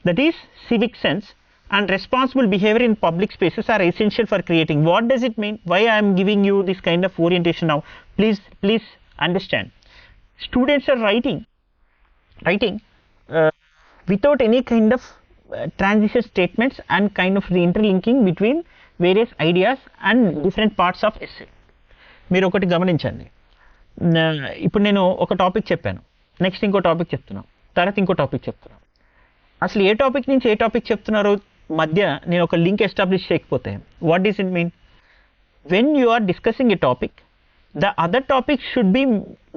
that is civic sense and responsible behavior in public spaces are essential for creating. What does it mean? Why I am giving you this kind of orientation now? Please understand. Students are writing without any kind of transition statements and kind of the interlinking between various ideas and different parts of essay. మీరు ఒకటి గమనించండి, ఇప్పుడు నేను ఒక topic చెప్పాను, next ఇంకో topic చెప్తున్నాను, తర్వాత ఇంకో టాపిక్ చెప్తున్నాను. అసలు ఏ టాపిక్ నుంచి ఏ టాపిక్ చెప్తున్నారో మధ్య నేను ఒక లింక్ ఎస్టాబ్లిష్ చేయకపోతే what does it mean? When you are discussing a topic, the other topic should be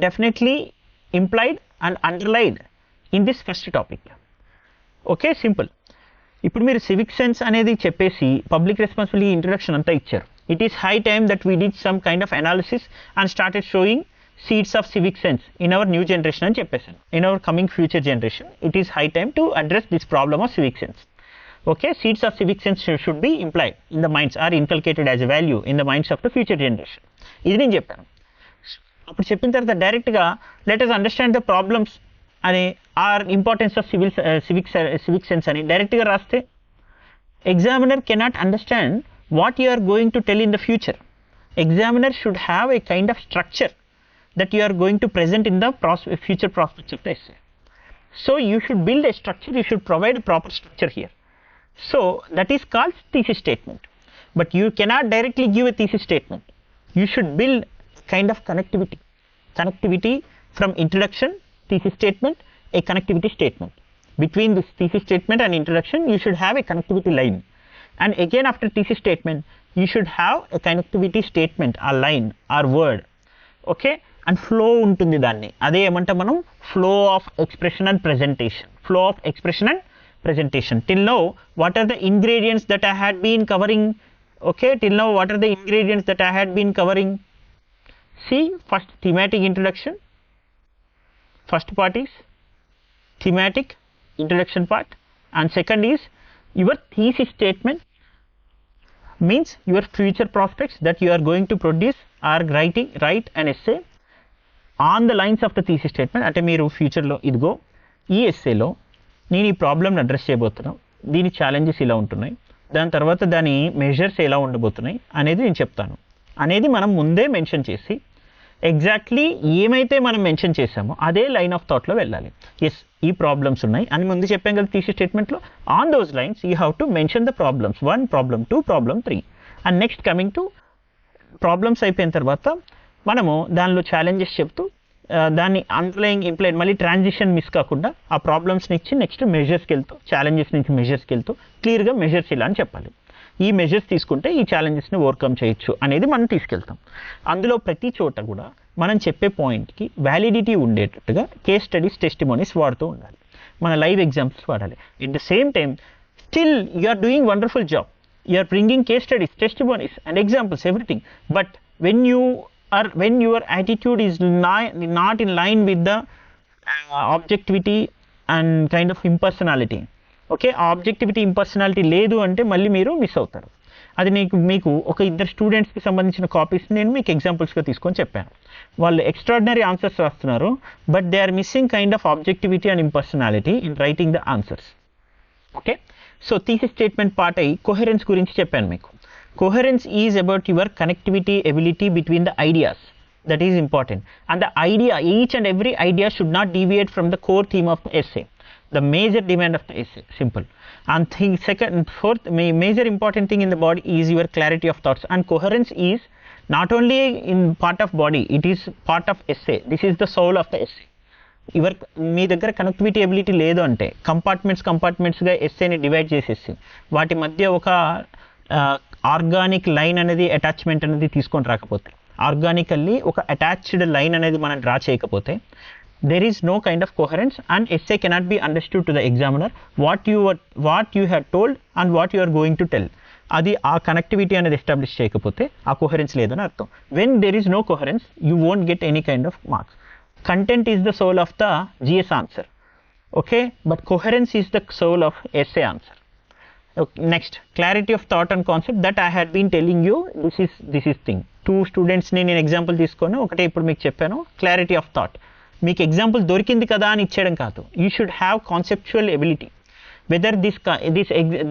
definitely implied and underlined in this first topic. Okay, simple. ఇప్పుడు మీరు సివిక్ సెన్స్ అనేది చెప్పేసి పబ్లిక్ రెస్పాన్సిబిలిటీ ఇంట్రడక్షన్ అంతా ఇచ్చారు. It is high time that we did some kind of analysis and started showing seeds of civic sense in our new generation అని చెప్పేసాను. in our coming future generation it is high time to address this problem of civic sense. okay, seeds of civic sense should be implied in the minds or inculcated as a value in the minds of the future generation. ఇది నేను చెప్పాను. అప్పుడు చెప్పిన తర్వాత డైరెక్ట్గా let us understand the problems అని or importance of civic sense అని డైరెక్ట్గా రాస్తే examiner cannot understand what you are going to tell in the future. examiner should have a kind of structure that you are going to present in the future prospects of the essay. So you should build a structure, you should provide a proper structure here. So that is called thesis statement. But you cannot directly give a thesis statement. You should build kind of connectivity from introduction, thesis statement, a connectivity statement. Between this thesis statement and introduction, you should have a connectivity line. And again after thesis statement, you should have a connectivity statement, a line or word. Okay, and flow ఉంటుంది, దాన్ని అదే ఏమంటే మనం flow of expression and presentation. Till now what are the ingredients that I had been covering? Okay, till now what are the ingredients that I had been covering? See, first thematic introduction, first part is thematic introduction part, and second is your thesis statement, means your future prospects that you are going to produce or write an essay on the lines of the thesis statement. అంటే మీరు ఫ్యూచర్లో ఇదిగో ఈ ఎస్సేలో నేను ఈ ప్రాబ్లమ్ని address చేయబోతున్నాను, దీని ఛాలెంజెస్ ఇలా ఉంటున్నాయి, దాని తర్వాత దాని మెజర్స్ ఎలా ఉండబోతున్నాయి అనేది నేను చెప్తాను అనేది మనం ముందే మెన్షన్ చేసి ఎగ్జాక్ట్లీ ఏమైతే మనం మెన్షన్ చేసామో అదే లైన్ ఆఫ్ థాట్లో వెళ్ళాలి. ఎస్, ఈ ప్రాబ్లమ్స్ ఉన్నాయి అని ముందు చెప్పాం కదా థీసిస్ స్టేట్మెంట్లో. On those lines you have to mention the problems 1, problem 2, problem 3, and next coming to problems అయిపోయిన తర్వాత మనము దానిలో ఛాలెంజెస్ చెప్తూ దాన్ని అండర్లయింగ్ ఇంప్లైడ్ మళ్ళీ ట్రాన్సిషన్ మిస్ కాకుండా ఆ ప్రాబ్లమ్స్ని ఇచ్చి నెక్స్ట్ మెజర్స్కి వెళ్తూ, ఛాలెంజెస్ నుంచి మెజర్స్కి వెళ్తూ క్లియర్గా మెజర్స్ ఇలా అని చెప్పాలి. ఈ మెజర్స్ తీసుకుంటే ఈ ఛాలెంజెస్ని ఓవర్కమ్ చేయొచ్చు అనేది మనం తీసుకెళ్తాం. అందులో ప్రతి చోట కూడా మనం చెప్పే పాయింట్కి వ్యాలిడిటీ ఉండేటట్టుగా కేస్ స్టడీస్, టెస్టిమోనీస్ వాడుతూ ఉండాలి, మన లైవ్ ఎగ్జాంపుల్స్ వాడాలి. At the same time still you are doing wonderful job, you are bringing case studies, testimonies and examples, everything. But when your attitude is not in line with the objectivity and kind of impersonality, okay, objectivity impersonality లేదు అంటే మళ్ళీ మీరు miss అవుతారు. అది మీకు ఒక ఇద్దరు స్టూడెంట్స్కి సంబంధించిన కాపీస్ నేను మీకు ఎగ్జాంపుల్స్గా తీసుకొని చెప్పాను. వాళ్ళు ఎక్స్ట్రాడినరీ ఆన్సర్స్ రాస్తున్నారు, but they are missing kind of objectivity and impersonality in writing the answers. Okay, so thesis statement part అయ్యి కోహెరెన్స్ గురించి చెప్పాను మీకు. Coherence is about your connectivity ability between the ideas. That is important. And the idea, each and every idea should not deviate from the core theme of the essay, the major demand of the essay. Simple. And fourth major important thing in the body is your clarity of thoughts. And coherence is not only in part of body, it is part of essay. This is the soul of the essay. మీ దగ్గర connectivity ability లేదు అంటే కంపార్ట్మెంట్స్గా ఎస్సేని divide చేసేసి వాటి మధ్య ఒక organic line అనేది attachment అనేది తీసుకొని రాకపోతే, ఆర్గానికల్లీ ఒక అటాచ్డ్ లైన్ అనేది మనం డ్రా చేయకపోతే, there is no kind of coherence and essay cannot be understood to the examiner what you had told and what you are going to tell. అది ఆ కనెక్టివిటీ అనేది ఎస్టాబ్లిష్ చేయకపోతే ఆ coherence లేదని అర్థం. when there is no coherence you won't get any kind of marks. Content is the soul of the GS answer, okay, but coherence is the soul of essay answer. Okay, next, clarity of thought and concept that I had been telling you, this is thing. 2 students ని నేను example తీసుకొని ఒకటే ఇప్పుడు మీకు చెప్పాను, clarity of thought. మీకు example దొరికింది కదా అని ఇచ్చేయడం కాదు, you should have conceptual ability, whether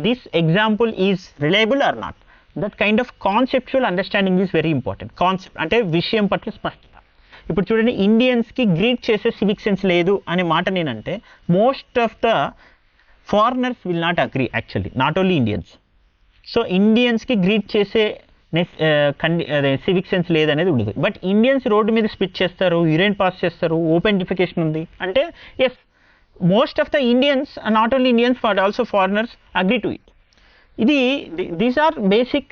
this example is reliable or not. That kind of conceptual understanding is very important. Concept అంటే విషయం పట్ల స్పష్టత. ఇప్పుడు చూడండి, ఇండియన్స్కి గ్రీట్ చేసే సివిక్ సెన్స్ లేదు అనే మాట నేనంటే most of the foreigners will not agree actually, not only Indians. So Indians ki greet chese civic sense లేదనేది ఉండదు. బట్ ఇండియన్స్ రోడ్డు మీద స్పిచ్ చేస్తారు, యూరిన్ పాస్ చేస్తారు, ఓపెన్ డిఫికేషన్ ఉంది అంటే yes, most of the Indians, not only Indians but also foreigners agree to it. ఇది these are basic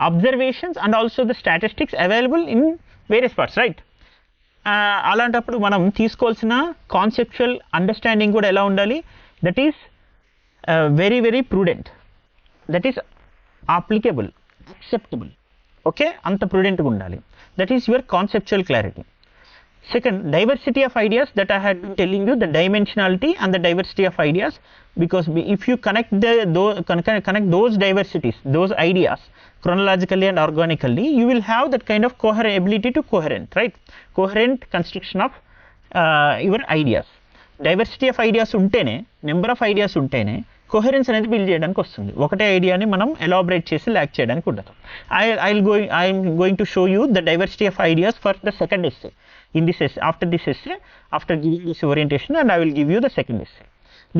observations and also the statistics available in various parts, right. అలాంటప్పుడు మనం తీసుకోవాల్సిన conceptual understanding కూడా ఎలా ఉండాలి, that is very very prudent, that is applicable, acceptable, okay, anta prudent ga undali. That is your conceptual clarity. Second, diversity of ideas that I had been telling you, the dimensionality and the diversity of ideas, because if you connect those diversities, those ideas chronologically and organically, you will have that kind of coherent ability to coherent, right, coherent construction of your ideas. Diversity of ideas untene, number of ideas untene coherence అనేది build చేయడానికి వస్తుంది. ఒకటే ఐడియాని మనం elaborate చేసి ల్యాక్ చేయడానికి ఉండదు. I'm going to show you the diversity of ideas for the second essay in this essay. After giving this orientation and I will give you the second essay.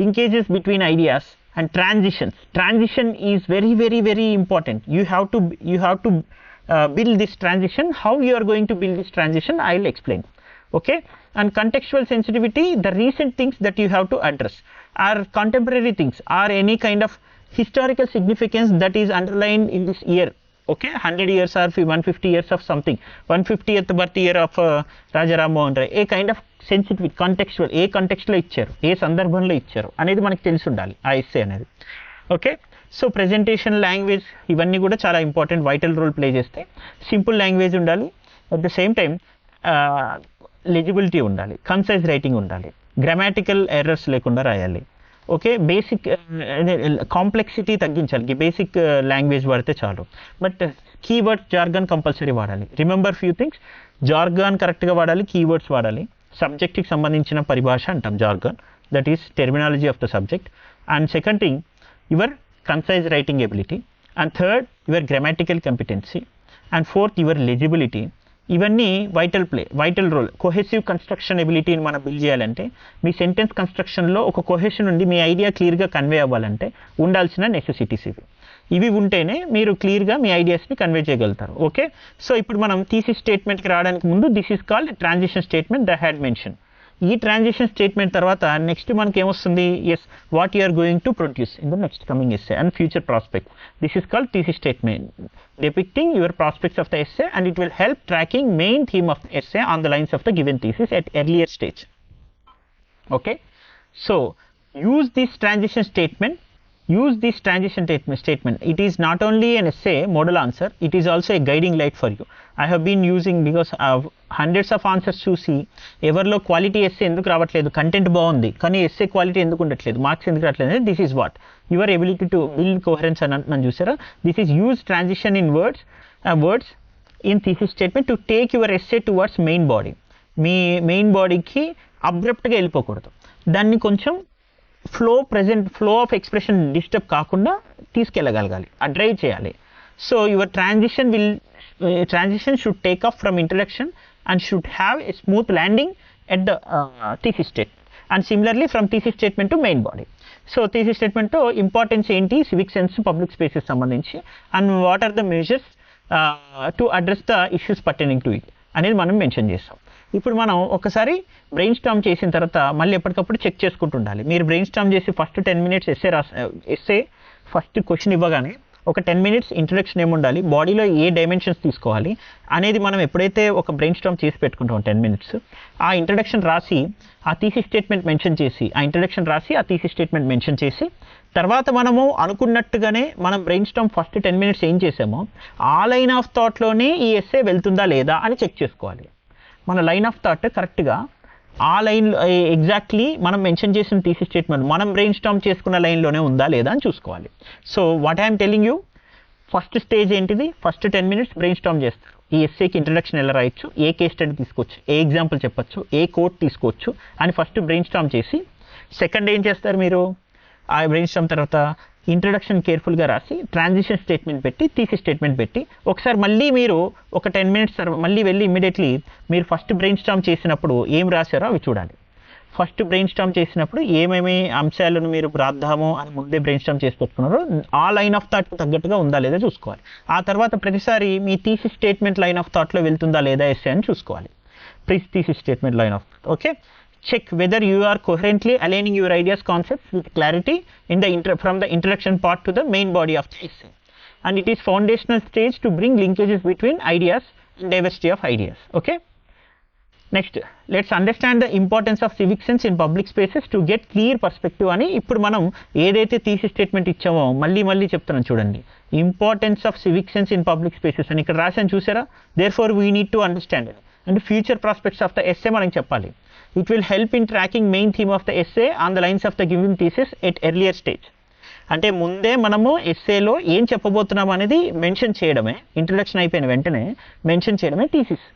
Linkages between ideas and transitions. Transition is very very very important. You have to build this transition. How you are going to build this transition, I will explain. Okay, and contextual sensitivity, the recent things that you have to address are contemporary things, or any kind of historical significance that is underlined in this year. Okay, 100 years or 150 years of something, 150th birth year of Raja Ram Mohan Rai, a kind of sensitivity, contextual, ఏ కంటెక్స్ట్లో ఇచ్చారు, ఏ సందర్భంలో ఇచ్చారు అనేది మనకు తెలిసి ఉండాలి ఆ essay అనేది. Okay, so presentation, language ఇవన్నీ కూడా చాలా ఇంపార్టెంట్, వైటల్ రోల్ ప్లే చేస్తాయి. సింపుల్ లాంగ్వేజ్ ఉండాలి, అట్ ద సేమ్ టైం లెజిబిలిటీ ఉండాలి, కన్సైజ్ రైటింగ్ ఉండాలి, గ్రామాటికల్ ఎర్రర్స్ లేకుండా రాయాలి. ఓకే, బేసిక్ కాంప్లెక్సిటీ తగ్గించాలి, బేసిక్ లాంగ్వేజ్ వాడితే చాలు. బట్ కీవర్డ్స్, జార్గన్ కంపల్సరీ వాడాలి. రిమెంబర్ ఫ్యూ థింగ్స్, జార్గన్ కరెక్ట్గా వాడాలి, కీవర్డ్స్ వాడాలి. సబ్జెక్ట్కి సంబంధించిన పరిభాష అంటాం jargon, that is terminology of the subject. And second thing, your concise writing ability. And third, your grammatical competency. And fourth, your legibility. ఇవన్నీ vital role. Cohesive construction ఎబిలిటీని మనం బిల్డ్ చేయాలంటే, మీ సెంటెన్స్ కన్స్ట్రక్షన్లో ఒక కొహెషన్ ఉండి మీ ఐడియా క్లియర్గా convey అవ్వాలంటే ఉండాల్సిన నెసెసిటీస్ ఇవి ఉంటేనే మీరు క్లియర్గా మీ ఐడియాస్ని కన్వే చేయగలుగుతారు. ఓకే, సో ఇప్పుడు మనం థీసిస్ స్టేట్మెంట్కి రావడానికి ముందు, this is called transition statement the had mention. ఈ ట్రాన్సిషన్ స్టేట్మెంట్ తర్వాత నెక్స్ట్ మనకి ఏమొస్తుంది, yes, what you are going to produce in the next coming essay and future prospect. This is called thesis statement, depicting your prospects of the essay, and it will help tracking main theme of the essay on the lines of the given thesis at earlier stage. Okay, so use this transition statement. It is not only an essay model answer, it is also a guiding light for you. I have been using, because hundreds of answers చూసి ఎవరిలో quality essay ఎందుకు రావట్లేదు, content బాగుంది కానీ essay quality ఎందుకు ఉండట్లేదు, marks ఎందుకు రావట్లేదు, this is what your ability to build coherence అని అంటున్నాను చూసారా. This is use transition in words in thesis statement to take your essay towards main body. Me main బాడీకి అబ్రప్ట్గా వెళ్ళిపోకూడదు, దాన్ని కొంచెం ఫ్లో ఆఫ్ ఎక్స్ప్రెషన్ డిస్టర్బ్ కాకుండా తీసుకెళ్ళగలగాలి, drive చేయాలి. So your transition should take off from introduction and should have a smooth landing at the thesis statement, and similarly from thesis statement to main body. So thesis statement to importance enti, civic sense, public spaces sambandhinchi, and what are the measures to address the issues pertaining to it అనేది మనం mention చేస్తాం. ఇప్పుడు మనం ఒకసారి brain storm చేసిన తర్వాత మళ్ళీ ఎప్పటికప్పుడు చెక్ చేసుకుంటూ ఉండాలి. మీరు బ్రెయిన్ స్టామ్ చేసి first 10 minutes essay first question ఇవ్వగానే ఒక 10 minutes ఇంట్రడక్షన్ ఏముండాలి, బాడీలో ఏ డైమెన్షన్స్ తీసుకోవాలి అనేది మనం ఎప్పుడైతే ఒక బ్రెయిన్ స్టామ్ చేసి పెట్టుకుంటాం 10 minutes, ఆ ఇంట్రడక్షన్ రాసి ఆ థీసిస్ స్టేట్మెంట్ మెన్షన్ చేసి, ఆ ఇంట్రడక్షన్ రాసి ఆ థీసిస్ స్టేట్మెంట్ మెన్షన్ చేసి, తర్వాత మనము అనుకున్నట్టుగానే మనం బ్రెయిన్ స్టామ్ ఫస్ట్ 10 minutes ఏం చేసామో ఆ లైన్ ఆఫ్ థాట్లోనే ఈ ఎస్సే వెళ్తుందా లేదా అని చెక్ చేసుకోవాలి. మన లైన్ ఆఫ్ థాట్ కరెక్ట్గా ఆ లైన్ ఎగ్జాక్ట్లీ మనం మెన్షన్ చేసిన థీసిస్ స్టేట్మెంట్ మనం బ్రెయిన్ స్టామ్ చేసుకున్న లైన్లోనే ఉందా లేదా అని చూసుకోవాలి. So what I'm telling you, first stage ఏంటిది, ఫస్ట్ 10 minutes బ్రెయిన్ స్టామ్ చేస్తారు. ఈ ఎస్సేకి ఇంట్రడక్షన్ ఎలా రాయొచ్చు, ఏ కేస్ స్టడీ తీసుకోవచ్చు, ఏ ఎగ్జాంపుల్ చెప్పచ్చు, ఏ కోట్ తీసుకోవచ్చు అని ఫస్ట్ బ్రెయిన్ స్టామ్ చేసి, సెకండ్ ఏం చేస్తారు మీరు, ఆ బ్రెయిన్ స్టామ్ తర్వాత ఇంట్రడక్షన్ కేర్ఫుల్గా రాసి, ట్రాన్సిషన్ స్టేట్మెంట్ పెట్టి, థీసిస్ స్టేట్మెంట్ పెట్టి, ఒకసారి మళ్ళీ మీరు ఒక 10 minutes మళ్ళీ వెళ్ళి ఇమ్మీడియట్లీ మీరు ఫస్ట్ బ్రెయిన్ స్టామ్ చేసినప్పుడు ఏం రాశారో అవి చూడాలి. ఫస్ట్ బ్రెయిన్ స్టామ్ చేసినప్పుడు ఏమేమి అంశాలను మీరు రాద్దామో అని ముందే బ్రెయిన్ స్టామ్ చేసి పెట్టుకున్నారో ఆ లైన్ ఆఫ్ థాట్ తగ్గట్టుగా ఉందా లేదా చూసుకోవాలి. ఆ తర్వాత ప్రతిసారి మీ థీసిస్ స్టేట్మెంట్ లైన్ ఆఫ్ థాట్లో వెళ్తుందా లేదా ఎస్సే అని చూసుకోవాలి. Thesis statement line of thought. Okay, check whether you are coherently aligning your ideas concepts with clarity in the from the introduction part to the main body of the essay, and it is foundational stage to bring linkages between ideas and diversity of ideas. Okay, next let's understand the importance of civic sense in public spaces to get clear perspective అని ఇప్పుడు మనం ఏదైతే thesis statement ఇచ్చామో మళ్ళీ చెప్తున్నాను చూడండి. Importance of civic sense in public spaces అని ఇక్కడ రాసాను చూసారా. Therefore we need to understand it and future prospects of the essay మనం చెప్పాలి. It will help in tracking main theme of the essay on the lines of the given thesis at earlier stage. అంటే ముందే మనము ఎస్సేలో ఏం చెప్పబోతున్నాం అనేది mention చేయడమే, introduction అయిపోయిన వెంటనే మెన్షన్ చేయడమే థీసిస్.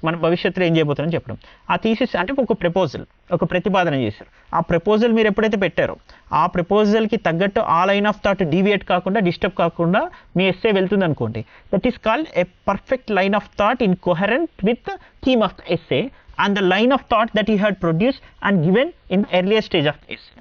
మన భవిష్యత్తులో ఏం చేయబోతున్నాం చెప్పడం. ఆ థీసిస్ అంటే ఒక ప్రపోజల్, ఒక ప్రతిపాదన చేశారు. ఆ ప్రపోజల్ మీరు ఎప్పుడైతే పెట్టారో ఆ ప్రపోజల్కి తగ్గట్టు ఆ లైన్ ఆఫ్ థాట్ డీవియేట్ కాకుండా డిస్టర్బ్ కాకుండా మీ ఎస్సే వెళ్తుంది అనుకోండి. That is called a perfect line of thought in coherent with theme of the essay and the line of thought that he had produced and given in the earlier stage of the essay.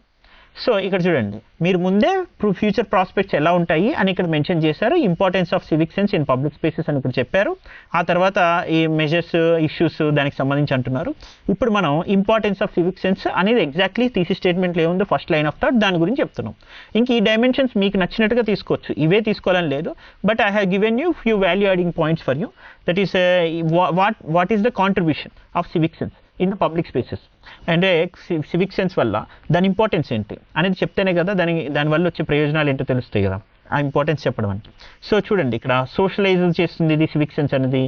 So ఇక్కడ చూడండి, మీరు ముందే future prospects ఎలా ఉంటాయి అని ఇక్కడ mention చేశారు. Importance of civic sense in public spaces అని ఇక్కడ చెప్పారు. ఆ తర్వాత ఈ మెజర్స్ ఇష్యూస్ దానికి సంబంధించి అంటున్నారు. ఇప్పుడు మనం ఇంపార్టెన్స్ ఆఫ్ సివిక్ సెన్స్ అనేది ఎగ్జాక్ట్లీ థీసిస్ స్టేట్మెంట్లో ఏముందో ఫస్ట్ లైన్ ఆఫ్ థాట్ దాని గురించి చెప్తున్నాం. ఇంక ఈ డైమెన్షన్స్ మీకు నచ్చినట్టుగా తీసుకోవచ్చు, ఇవే తీసుకోవాలని లేదు. But I have given you few value adding points for you. That is what is the contribution of civic sense in the public spaces. అంటే సివిక్ సెన్స్ వల్ల దాని ఇంపార్టెన్స్ ఏంటి అనేది చెప్తేనే కదా దానివల్ల వచ్చే ప్రయోజనాలు ఏంటో తెలుస్తాయి కదా, ఆ ఇంపార్టెన్స్ చెప్పడం అంటే. సో చూడండి, ఇక్కడ సోషలైజ్ చేస్తుంది ఇది సివిక్ సెన్స్ అనేది,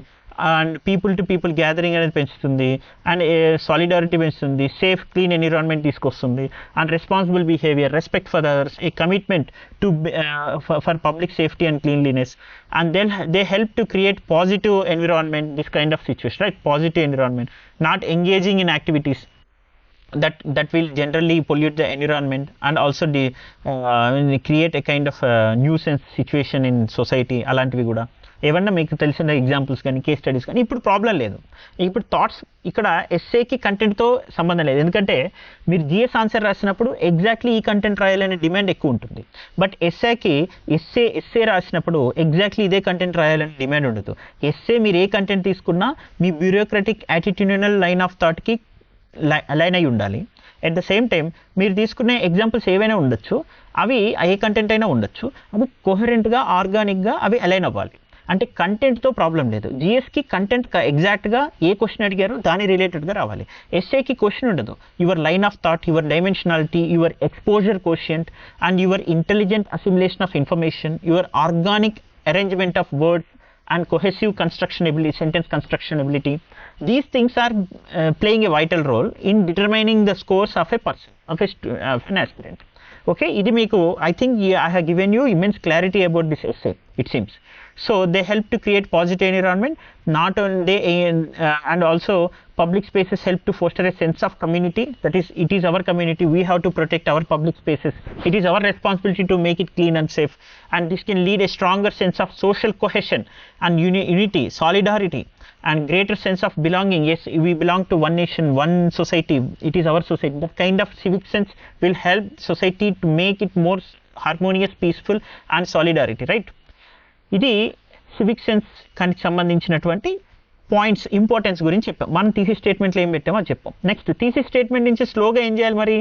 and people to people gathering అనేది పెంచుతుంది, అండ్ సాలిడారిటీ పెంచుతుంది, సేఫ్ క్లీన్ ఎన్విరాన్మెంట్ తీసుకొస్తుంది, and responsible behaviour, respect for others, a commitment to for public safety and cleanliness, and then they help to create positive environment, this kind of situation, right? Positive environment, not engaging in activities that will generally pollute the environment and also create a kind of nuisance situation in society. అలాంటివి కూడా ఏమన్నా మీకు తెలిసిన examples కానీ case studies కానీ. ఇప్పుడు problem లేదు, ఇప్పుడు థాట్స్ ఇక్కడ ఎస్సేకి కంటెంట్తో సంబంధం లేదు. ఎందుకంటే మీరు జిఎస్ ఆన్సర్ రాసినప్పుడు ఎగ్జాక్ట్లీ ఈ కంటెంట్ రాయాలనే డిమాండ్ ఎక్కువ ఉంటుంది. బట్ ఎస్సే రాసినప్పుడు ఎగ్జాక్ట్లీ ఇదే కంటెంట్ రాయాలనే డిమాండ్ ఉండదు. ఎస్సే మీరు ఏ కంటెంట్ తీసుకున్నా మీ బ్యూరోక్రటిక్ యాటిట్యూడినల్ లైన్ ఆఫ్ థాట్కి అలైన్ అయి ఉండాలి. అట్ ద సేమ్ టైం మీరు తీసుకునే ఎగ్జాంపుల్స్ ఏవైనా ఉండొచ్చు, అవి ఏ కంటెంట్ అయినా ఉండొచ్చు, అవి కోహరెంట్గా ఆర్గానిక్గా అవి అలైన్ అవ్వాలి. అంటే కంటెంట్తో ప్రాబ్లం లేదు. జిఎస్కి కంటెంట్ ఎగ్జాక్ట్గా ఏ క్వశ్చన్ అడిగారో దాని రిలేటెడ్గా రావాలి. ఎస్ఏకి క్వశ్చన్ ఉండదు. Your line of thought, your dimensionality, your exposure quotient and your intelligent assimilation of information, your organic arrangement of words and cohesive construction ability, sentence construction ability, these things are playing a vital role in determining the scores of a person, of an aspirant. Okay, ఇది మీకు I think I have given you immense clarity about this essay, it seems. So they help to create positive environment, not only and also public spaces help to foster a sense of community. That is, it is our community, we have to protect our public spaces, it is our responsibility to make it clean and safe, and this can lead a stronger sense of social cohesion and unity, solidarity and greater sense of belonging. Yes, we belong to one nation, one society, it is our society. That kind of civic sense will help society to make it more harmonious, peaceful and solidarity, right? ఇది civic sense కానీ సంబంధించినటువంటి points, importance గురించి చెప్పాం. మనం thesis స్టేట్మెంట్లో ఏం పెట్టామో అది చెప్పాం. నెక్స్ట్ థీసిస్ స్టేట్మెంట్ నుంచి స్లోగా ఏం చేయాలి మరి?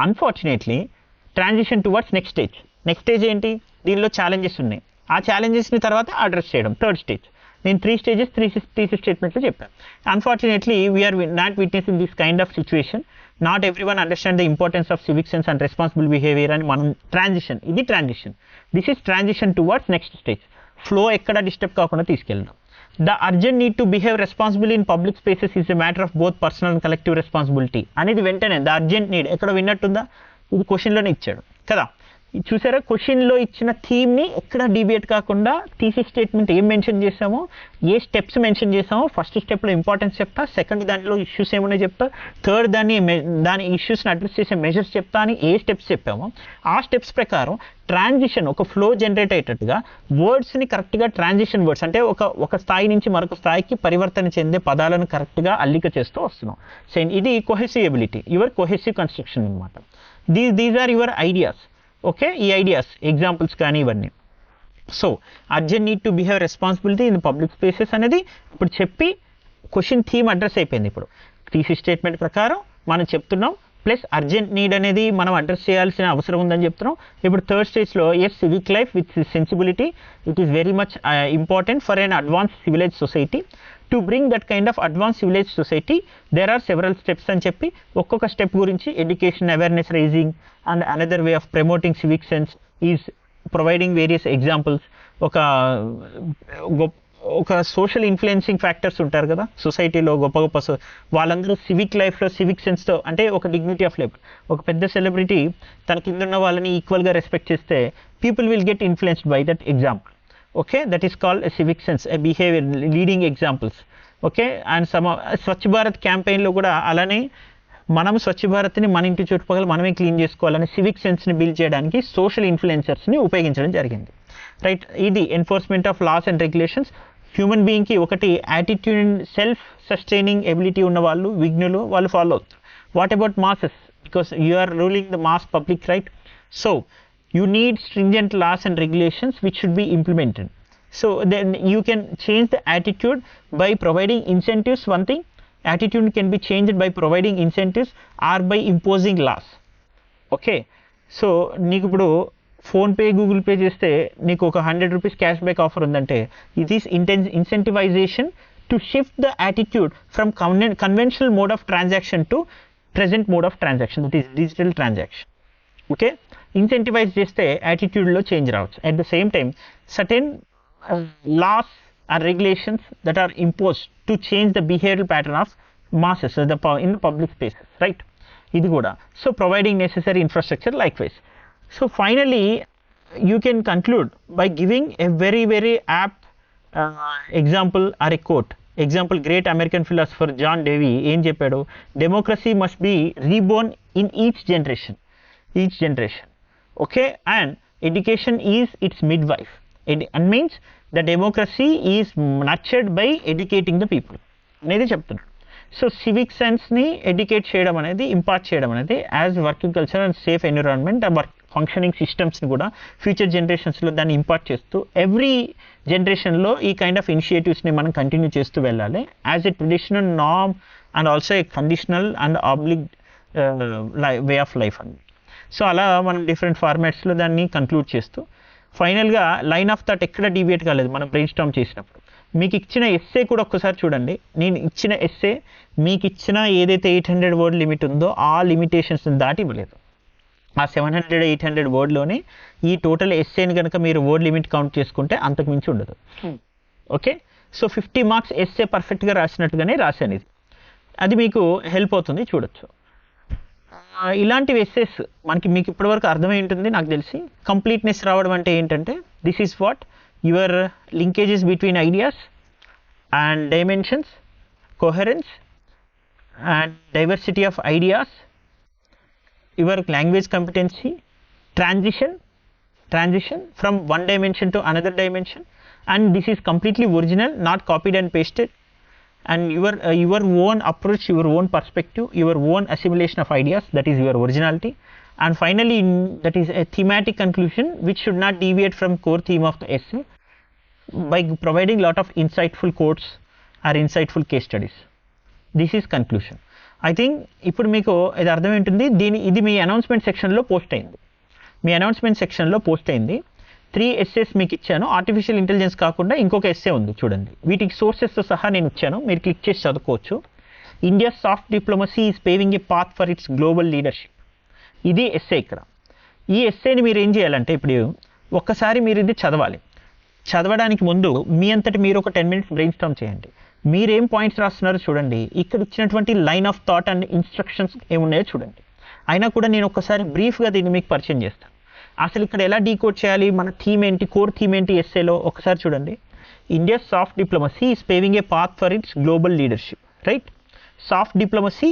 Unfortunately transition towards next stage. Next stage ఏంటి? దీనిలో ఛాలెంజెస్ ఉన్నాయి, ఆ ఛాలెంజెస్ని తర్వాత అడ్రస్ చేయడం, థర్డ్ స్టేజ్. నేను 3 స్టేజెస్ థీసిస్ స్టేట్మెంట్లో చెప్పాను. Unfortunately we're not witnessing this kind of situation. Not everyone understand the importance of civic sense and responsible behaviour అని మనం ట్రాన్సిషన్, ఇది transition. This is transition towards next stage. Flow ఎక్కడ disturb కాకుండా తీసుకెళ్ళడం. The urgent need to behave responsible in public spaces is a matter of both personal and collective responsibility అనేది వెంటనే the urgent need ఎక్కడ విన్నట్టుందా? ఇది క్వశ్చన్లోనే ఇచ్చాడు కదా. చూసారా, క్వశ్చన్లో ఇచ్చిన థీమ్ని ఎక్కడ డీవియేట్ కాకుండా థీసిస్ స్టేట్మెంట్ ఏం మెన్షన్ చేసామో, ఏ స్టెప్స్ మెన్షన్ చేసామో, ఫస్ట్ స్టెప్లో ఇంపార్టెన్స్ చెప్తా, సెకండ్ దాంట్లో ఇష్యూస్ ఏమైనా చెప్తా, థర్డ్ దాని ఇష్యూస్ని అడ్రస్ చేసే మెజర్స్ చెప్తా అని ఏ స్టెప్స్ చెప్పామో ఆ స్టెప్స్ ప్రకారం ట్రాన్సిషన్ ఒక ఫ్లో జనరేట్ అయ్యేటట్టుగా వర్డ్స్ని కరెక్ట్గా ట్రాన్సిషన్ వర్డ్స్ అంటే ఒక స్థాయి నుంచి మరొక స్థాయికి పరివర్తన చెందే పదాలను కరెక్ట్గా అల్లిక చేస్తూ వస్తున్నాం. సో ఇది cohesive ability, your cohesive construction అనమాట. These are your ideas. Okay, ఈ ఐడియాస్ ఎగ్జాంపుల్స్ కానీ ఇవన్నీ. So urgent need to behave responsibility in public spaces అనేది ఇప్పుడు చెప్పి క్వశ్చన్ థీమ్ అడ్రస్ అయిపోయింది. ఇప్పుడు థీసిస్ స్టేట్మెంట్ ప్రకారం మనం చెప్తున్నాం, ప్లస్ అర్జెంట్ నీడ్ అనేది మనం అడ్రస్ చేయాల్సిన అవసరం ఉందని చెప్తున్నాం. ఇప్పుడు థర్డ్ స్టేజ్లో civic life with sensibility it is very much important for an advance civilise society. To bring that kind of advance civilise society there are several steps అని చెప్పి ఒక్కొక్క స్టెప్ గురించి education, awareness raising and another way of promoting civic sense is providing various examples. ఒక social influencing factors ఉంటారు కదా సొసైటీలో, గొప్ప గొప్ప వాళ్ళందరూ సివిక్ లైఫ్లో సివిక్ సెన్స్తో అంటే ఒక డిగ్నిటీ ఆఫ్ లైఫ్. ఒక పెద్ద సెలబ్రిటీ తన కింద ఉన్న వాళ్ళని ఈక్వల్గా రెస్పెక్ట్ చేస్తే people will get influenced by that example. Okay, that is called a civic sense, a behavior, leading examples. Okay, and some Swachh Bharat క్యాంపెయిన్లో కూడా అలానే మనం స్వచ్ఛ భారత్ని మన ఇంటి చుట్టుపక్కల మనమే క్లీన్ చేసుకోవాలని సివిక్ సెన్స్ని బిల్డ్ చేయడానికి సోషల్ ఇన్ఫ్లుయెన్సర్స్ని ఉపయోగించడం జరిగింది. రైట్, ఇది enforcement of laws and regulations. Human బీయింగ్కి ఒకటి యాటిట్యూడ్, సెల్ఫ్ సస్టైనింగ్ ఎబిలిటీ ఉన్న వాళ్ళు, విఘ్నులు, వాళ్ళు ఫాలో అవుతారు. What about masses, because you are ruling the mass public, right? So you need stringent laws and regulations which should be implemented. So then you can change the attitude by providing incentives. One thing, attitude can be changed by providing incentives or by imposing laws. Okay, so నీకు ఇప్పుడు PhonePe, Google pay చేస్తే నీకు ఒక 100 rupees cash back offer ఉందంటే it is incentivization to shift the attitude from conventional mode of transaction to present mode of transaction, that is digital transaction. Okay, incentivize చేస్తే యాటిట్యూడ్లో change రావచ్చు. At the same time certain laws or regulations that are impose to change the behavioural pattern of masses in the public spaces, right? ఇది కూడా. So providing necessary infrastructure likewise. So finally you can conclude by giving a very very apt example or a quote. Example, great American philosopher John Dewey ఏం చెప్పాడు? Democracy must be reborn in each generation. Okay, and education is its midwife. It means the democracy is nurtured by educating the people అనేది చెప్తున్నాడు. So civic సెన్స్ని educate చేయడం అనేది, impart చేయడం అనేది as working culture and safe environment, work functioning సిస్టమ్స్ని కూడా future జనరేషన్స్లో దాన్ని impart చేస్తూ ఎవ్రీ జనరేషన్లో ఈ కైండ్ ఆఫ్ ఇనిషియేటివ్స్ని మనం కంటిన్యూ చేస్తూ వెళ్ళాలి as a traditional norm and also a conditional and oblige way of life అని. సో అలా మనం డిఫరెంట్ ఫార్మాట్స్లో దాన్ని కంక్లూడ్ చేస్తూ ఫైనల్గా లైన్ ఆఫ్ థాట్ ఎక్కడ డీవియేట్ కాలేదు మనం బ్రెయిన్ స్టార్మ్ చేసినప్పుడు. మీకు ఇచ్చిన ఎస్సే కూడా ఒక్కసారి చూడండి. నేను ఇచ్చిన ఎస్సే మీకు ఇచ్చిన ఏదైతే 800 వర్డ్ లిమిట్ ఉందో ఆ లిమిటేషన్స్ని దాటి ఇవ్వలేదు. ఆ 700-800 వర్డ్లోనే ఈ టోటల్ ఎస్సేని కనుక మీరు వర్డ్ లిమిట్ కౌంట్ చేసుకుంటే అంతకు మించి ఉండదు. ఓకే, సో 50 మార్క్స్ ఎస్సే పర్ఫెక్ట్గా రాసినట్టుగానే రాశాను. ఇది అది మీకు హెల్ప్ అవుతుంది, చూడొచ్చు. ఇలాంటివి ఎస్సేస్ మీకు ఇప్పటివరకు అర్థమై ఉంటుంది నాకు తెలిసి. కంప్లీట్నెస్ రావడం అంటే ఏంటంటే this is what your linkages between ideas and dimensions, coherence and diversity of ideas, your language competency, transition from one dimension to another dimension, and this is completely original, not copied and pasted, and your own approach, your own perspective, your own assimilation of ideas, that is your originality. And finally, that is a thematic conclusion which should not deviate from core theme of the essay by providing lot of insightful quotes or insightful case studies. This is conclusion. I think ఇప్పుడు మీకు ఇది అర్థమవుతుంది. ఇది మీ announcement సెక్షన్లో post అయింది. మీ announcement సెక్షన్లో post అయింది. 3 essays మీకు ఇచ్చాను. ఆర్టిఫిషియల్ ఇంటెలిజెన్స్ కాకుండా ఇంకొక ఎస్సే ఉంది చూడండి. వీటికి సోర్సెస్తో సహా నేను ఇచ్చాను, మీరు క్లిక్ చేసి చదువుకోవచ్చు. India soft diplomacy is paving A path for it's global leadership. ఇది ఎస్సే. ఇక్కడ ఈ ఎస్సేని మీరు ఏం చేయాలంటే ఇప్పుడు ఒక్కసారి మీరు ఇది చదవాలి. చదవడానికి ముందు మీ అంతటి మీరు ఒక 10 minutes బ్రెయిన్ స్టార్మ్ చేయండి. మీరేం పాయింట్స్ రాస్తున్నారో చూడండి. ఇక్కడ ఇచ్చినటువంటి line of thought and instructions ఏమున్నాయో చూడండి. అయినా కూడా నేను ఒక్కసారి బ్రీఫ్గా దీన్ని మీకు పరిచయం చేస్తాను. అసలు ఇక్కడ ఎలా డీకోడ్ చేయాలి, మన థీమ్ ఏంటి, కోర్ థీమ్ ఏంటి ఎస్ఏలో ఒకసారి చూడండి. India soft diplomacy is paving A path for it's global leadership, right. Soft diplomacy,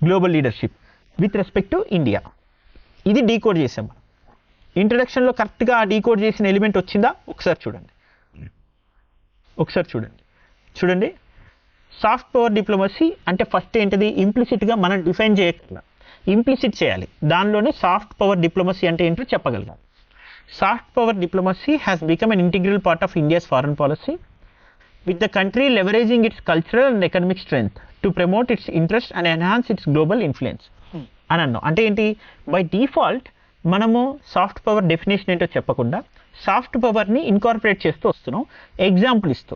global leadership with respect to India. ఇది డీకోడ్ చేసాం మనం. ఇంట్రడక్షన్లో కరెక్ట్గా ఆ డీకోడ్ చేసిన ఎలిమెంట్ వచ్చిందా ఒకసారి చూడండి. చూడండి సాఫ్ట్ పవర్ డిప్లొమసీ అంటే ఫస్ట్ ఏంటిది, ఇంప్లిసిట్గా మనం డిఫైన్ చేయకుండా ఇంప్లిసిట్ చేయాలి. దానిలోనే సాఫ్ట్ పవర్ డిప్లొమసీ అంటే ఏంటో చెప్పగలగాలి. Soft power diplomacy has become an integral part of India's foreign policy with the country leveraging its cultural and economic strength to promote its interest and enhance its global influence అని అన్నాం. అంటే ఏంటి, by default మనము soft power definition ఏంటో చెప్పకుండా soft పవర్ని incorporate చేస్తూ వస్తున్నాం. ఎగ్జాంపుల్ ఇస్తూ,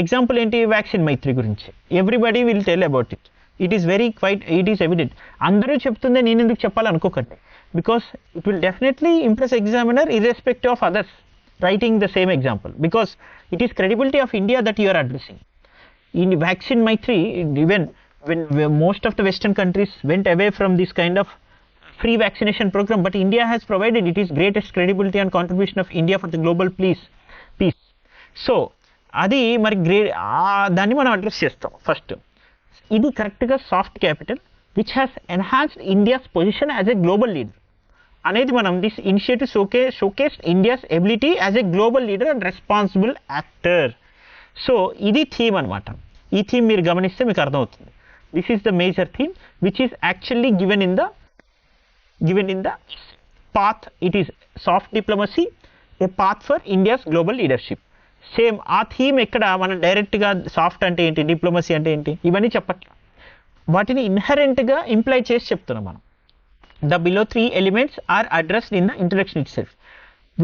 ఎగ్జాంపుల్ ఏంటి, వ్యాక్సిన్ మైత్రి గురించి everybody will tell about it. It is very quite, it is evident. అందరూ చెప్తుందే నేను ఎందుకు చెప్పాలనుకోకండి, because it will definitely impress examiner irrespective of others writing the same example, because it is credibility of India that you are addressing. In vaccine Maitri, even when most of the Western countries went away from this kind of free vaccination program, but India has provided, it is greatest credibility and contribution of India for the global peace. So, అది మరి దాన్ని మనం address చేస్తాం. First ఇది కరెక్ట్గా soft capital which has enhanced India's position as a global leader అనేది మనం this initiative showcased India's ability as a global leader and responsible actor. So ఇది థీమ్ అనమాట. ఈ థీమ్ మీరు గమనిస్తే మీకు అర్థమవుతుంది. This is the major theme which is actually given in the path. It is soft diplomacy A path for India's global leadership. Same ఆ theme ఎక్కడ మనం డైరెక్ట్గా సాఫ్ట్ అంటే ఏంటి, డిప్లొమసీ అంటే ఏంటి, ఇవన్నీ చెప్పట్లేదు. వాటిని ఇన్హరెంట్గా ఇంప్లై చేసి చెప్తున్నాం మనం. The below three elements are addressed in the introduction itself.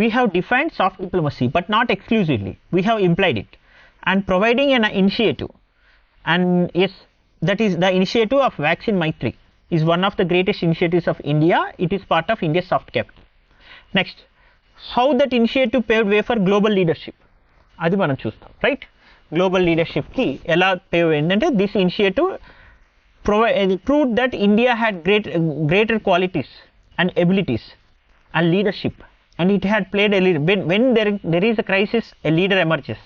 We have defined soft diplomacy, but not exclusively. We have implied it and providing an initiative. And yes, that is the initiative of Vaccine Maitri is one of the greatest initiatives of India. It is part of India's soft capital. Next, how that initiative paved way for global leadership. Adi manam chustam, right? Global leadership ki ela pave endante this initiative proved that India had greater qualities and abilities and leadership, and it had played a leader. When there is a crisis, a leader emerges.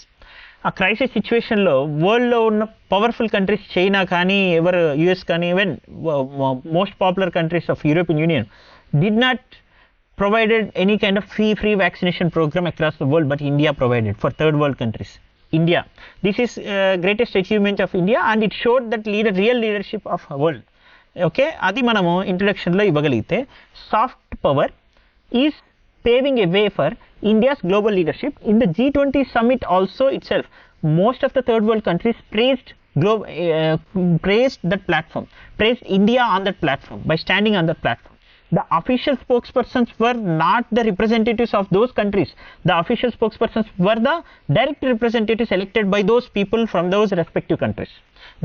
A crisis situation lo world lo ఉన్న powerful countries, China కానీ US కానీ, even most popular countries of European Union did not provided any kind of free vaccination program across the world, but India provided for third world countries. India, this is greatest achievement of India, and it showed that real leadership of world. Okay, adi manamu introduction lo ivagalite. Soft power is paving a way for India's global leadership. In the G20 summit also itself, most of the third world countries praised that platform, praised India on that platform by standing on that platform. The official spokespersons were not the representatives of those countries. The official spokespersons were the direct representatives elected by those people from those respective countries.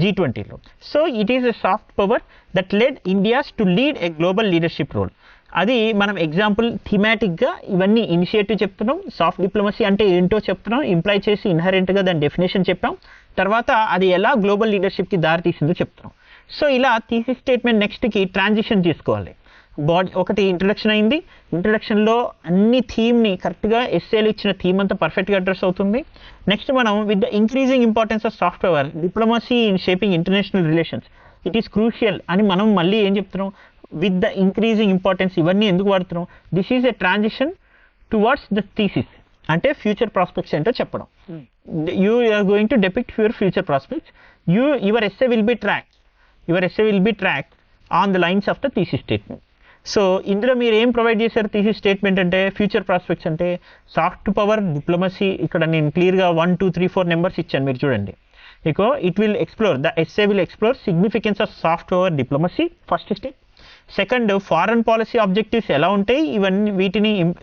G20 lo. So it is a soft power that led India to lead a global leadership role. అది మనం example థీమాటిక్గా ఇవన్నీ initiative చెప్తున్నాం. Soft diplomacy అంటే ఏంటో చెప్తున్నాం, imply చేసి ఇన్హరెంట్గా దాని definition చెప్పాం. తర్వాత అది ఎలా గ్లోబల్ లీడర్షిప్కి దారి తీసిందో చెప్తున్నాం. సో ఇలా థీసిస్ స్టేట్మెంట్ నెక్స్ట్కి ట్రాన్సిషన్ తీసుకోవాలి. ఒకటి ఇంట్రడక్షన్ అయింది. ఇంట్రడక్షన్లో అన్ని థీమ్ని కరెక్ట్గా ఎస్ఏలో ఇచ్చిన థీమ్ అంతా పర్ఫెక్ట్గా అడ్రస్ అవుతుంది. నెక్స్ట్ మనం with the increasing importance of soft power diplomacy in shaping international relations it is crucial అని మనం మళ్ళీ ఏం చెప్తున్నాం, విత్ ద ఇంక్రీజింగ్ ఇంపార్టెన్స్ ఇవన్నీ ఎందుకు వాడుతున్నాం. This is a transition towards the thesis అంటే ఫ్యూచర్ ప్రాస్పెక్ట్స్ ఏంటో చెప్పడం. You are going to depict future prospects. Your essay will be tracked on the lines of the thesis statement. So ఇందులో మీరు ఏం provide చేశారు థీసిస్ స్టేట్మెంట్ అంటే, future prospects అంటే soft power diplomacy. ఇక్కడ నేను క్లియర్గా 1 2 3 4 నెంబర్స్ ఇచ్చాను, మీరు చూడండి. It will explore, the essay will explore significance of soft power diplomacy first step. Second, foreign policy objectives ఎలా ఉంటాయి, ఇవన్నీ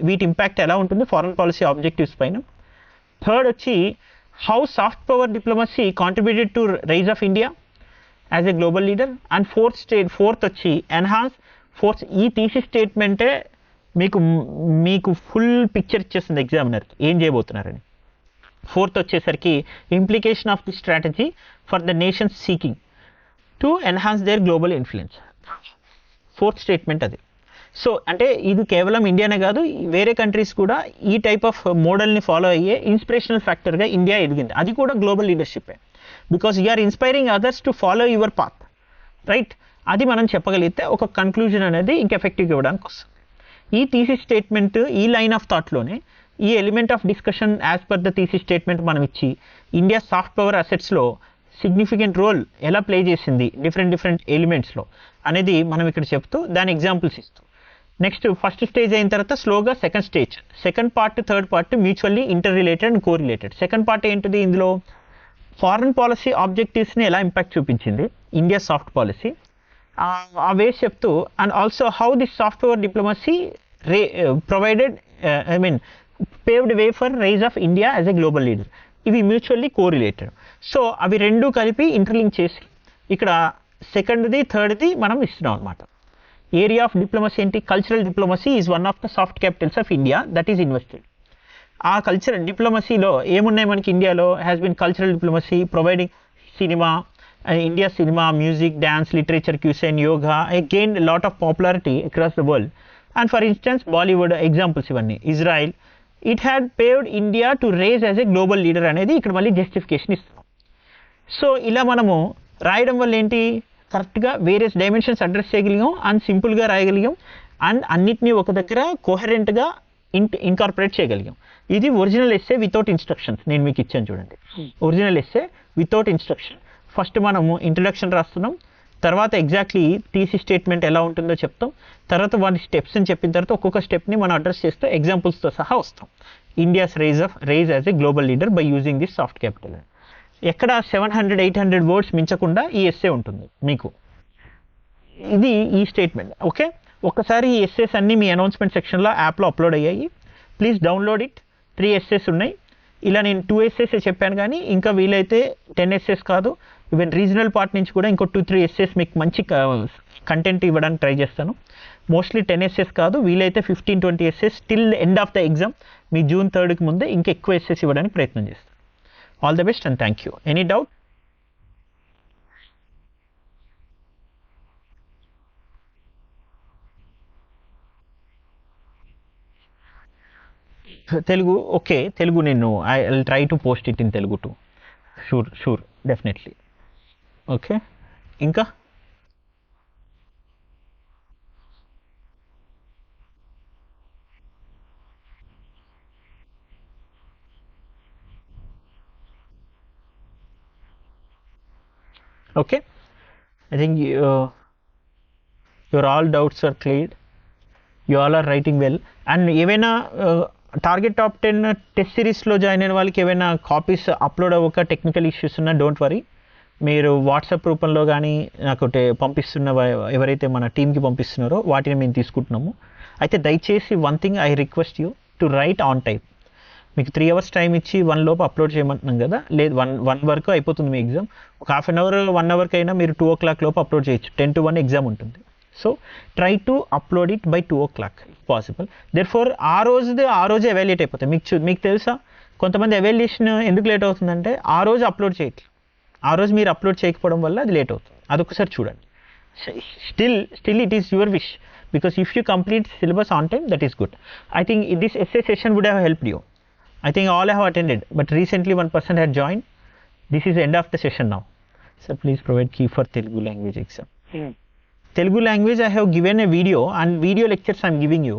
వీటి ఇంపాక్ట్ ఎలా ఉంటుంది ఫారెన్ పాలసీ ఆబ్జెక్టివ్స్ పైన. థర్డ్ వచ్చి how soft power diplomacy contributed to rise of India as a global leader. And fourth వచ్చి ఈ థీసిస్ స్టేట్మెంటే మీకు ఫుల్ పిక్చర్ ఇచ్చేస్తుంది ఎగ్జామినర్కి ఏం చేయబోతున్నారని. ఫోర్త్ వచ్చేసరికి implication of the strategy for the nations seeking to enhance their global influence. Fourth statement అది. So అంటే ఇది కేవలం ఇండియానే కాదు, వేరే కంట్రీస్ కూడా ఈ టైప్ ఆఫ్ మోడల్ని ఫాలో అయ్యే ఇన్స్పిరేషనల్ ఫ్యాక్టర్గా ఇండియా ఎదిగింది. అది కూడా గ్లోబల్ లీడర్షిప్పే, because you are inspiring others to follow your path, right? అది మనం చెప్పగలిగితే ఒక కన్క్లూజన్ అనేది ఇంకా ఎఫెక్టివ్గా ఇవ్వడానికి వస్తుంది. ఈ థీసిస్ స్టేట్మెంట్, ఈ లైన్ ఆఫ్ థాట్లోనే ఈ element of discussion as per the thesis statement మనం ఇచ్చి ఇండియా సాఫ్ట్ పవర్ అసెట్స్లో సిగ్నిఫికెంట్ రోల్ ఎలా ప్లే చేసింది డిఫరెంట్ ఎలిమెంట్స్లో అనేది మనం ఇక్కడ చెప్తూ దాని ఎగ్జాంపుల్స్ ఇస్తూ, నెక్స్ట్ ఫస్ట్ స్టేజ్ అయిన తర్వాత స్లోగా second stage, second part third part mutually inter related and co related. Second part ఏంటిది, ఇందులో ఫారెన్ పాలసీ ఆబ్జెక్టివ్స్ని ఎలా ఇంపాక్ట్ చూపించింది ఇండియా సాఫ్ట్ పాలసీ, ఆ వేస్ చెప్తూ, and also how this software diplomacy provided paved way for rise of India as a global leader. ఇవి mutually correlated. So అవి రెండు కలిపి ఇంటర్లింక్ చేసి ఇక్కడ సెకండ్ది థర్డ్ది మనం ఇస్తున్నాం అనమాట. ఏరియా ఆఫ్ డిప్లొమసీ ఏంటి, cultural diplomacy is one of the soft capitals of India that is invested. ఆ కల్చరల్ డిప్లొమసీలో ఏమున్నాయి మనకి ఇండియాలో, has been cultural diplomacy providing cinema, India cinema, music, dance, literature, cuisine, yoga gained a lot of popularity across the world. And for instance Bollywood examples ఇవన్నీ. Israel, it had paved India to raise as a global leader అనేది ఇక్కడ మళ్ళీ justification ఇస్తున్నాం. So ఇలా మనము రాయడం వల్ల ఏంటి, కరెక్ట్గా వేరియస్ డైమెన్షన్స్ అడ్రస్ చేయగలిగాం అండ్ సింపుల్గా రాయగలిగాం అండ్ అన్నిటినీ ఒక దగ్గర కోహరెంట్గా ఇన్కార్పొరేట్ చేయగలిగాం. ఇది ఒరిజినల్ ఎస్సే వితౌట్ ఇన్స్ట్రక్షన్స్. నేను మీకు ఇచ్చాను చూడండి, original essay without instruction. First మనము ఇంట్రడక్షన్ రాస్తున్నాం, తర్వాత ఎగ్జాక్ట్లీ థీసిస్ స్టేట్మెంట్ ఎలా ఉంటుందో చెప్తాం, తర్వాత వాటి స్టెప్స్ అని చెప్పిన తర్వాత ఒక్కొక్క స్టెప్ని మనం అడ్రస్ చేస్తూ ఎగ్జాంపుల్స్తో సహా వస్తాం. India's rise as a global leader by using this soft capital. ఎక్కడ 700-800 వర్డ్స్ మించకుండా ఈ ఎస్సే ఉంటుంది మీకు. ఇది ఈ స్టేట్మెంట్. ఓకే, ఒక్కసారి ఈ ఎస్సేస్ అన్నీ మీ అనౌన్స్మెంట్ సెక్షన్లో యాప్లో అప్లోడ్ అయ్యాయి. Please download it. 3 ఎస్సేస్ ఉన్నాయి. ఇలా నేను 2 ఎస్సేస్ చెప్పాను, కానీ ఇంకా వీలైతే 10 ఎస్సేస్ కాదు, ఈవెన్ రీజనల్ పార్ట్ నుంచి కూడా ఇంకో 2-3 ఎస్సేస్ మీకు మంచి కంటెంట్ ఇవ్వడానికి ట్రై చేస్తాను. మోస్ట్లీ 10 ఎస్సేస్ కాదు, వీలైతే 15-20 essays till end of the exam, మీ June 3rd ముందే ఇంకా ఎక్కువ ఎస్సేస్ ఇవ్వడానికి ప్రయత్నం చేస్తాను. All the best and thank you. Any doubt? Telugu okay, Telugu నేను I will try to post it in Telugu too. Sure definitely. Okay, ఇంకా okay, I think your all doubts are cleared. You all are writing well. And ఏవైనా target top 10 test సిరీస్లో join అయిన వాళ్ళకి ఏవైనా copies upload అవ్వక technical issues ఉన్నా don't worry, మీరు WhatsApp రూపంలో కానీ నాకు పంపిస్తున్న ఎవరైతే మన టీంకి పంపిస్తున్నారో వాటిని మేము తీసుకుంటున్నాము. అయితే దయచేసి one thing I request you to right on time. మీకు 3 hours టైం ఇచ్చి 1 లోపు అప్లోడ్ చేయమంటున్నాం కదా, లేదు 1 వరకు అయిపోతుంది మీ ఎగ్జామ్. ఒక హాఫ్ అన్ అవర్ 1 hourకి అయినా మీరు 2 o'clock లోపు అప్లోడ్ చేయొచ్చు. 10 to 1 ఎగ్జామ్ ఉంటుంది. So try to upload it by 2 o'clock possible. Therefore ఆ రోజే ఎవాల్యుయేట్ అయిపోతాయి. మీకు తెలుసా కొంతమంది ఎవాల్యుయేషన్ ఎందుకు లేట్ అవుతుందంటే ఆ రోజు అప్లోడ్ చేయట్లేదు, ఆ రోజు మీరు అప్లోడ్ చేయకపోవడం వల్ల అది లేట్ అవుతుంది. అదొకసారి చూడండి. Still it is your wish, because if you complete syllabus on time that is good. I think this essay session would have helped you. I think all have attended, but recently one person had joined. This is the end of the session now. Sir, please provide key for Telugu language exam. Telugu language I have given a video and video lectures I am giving you.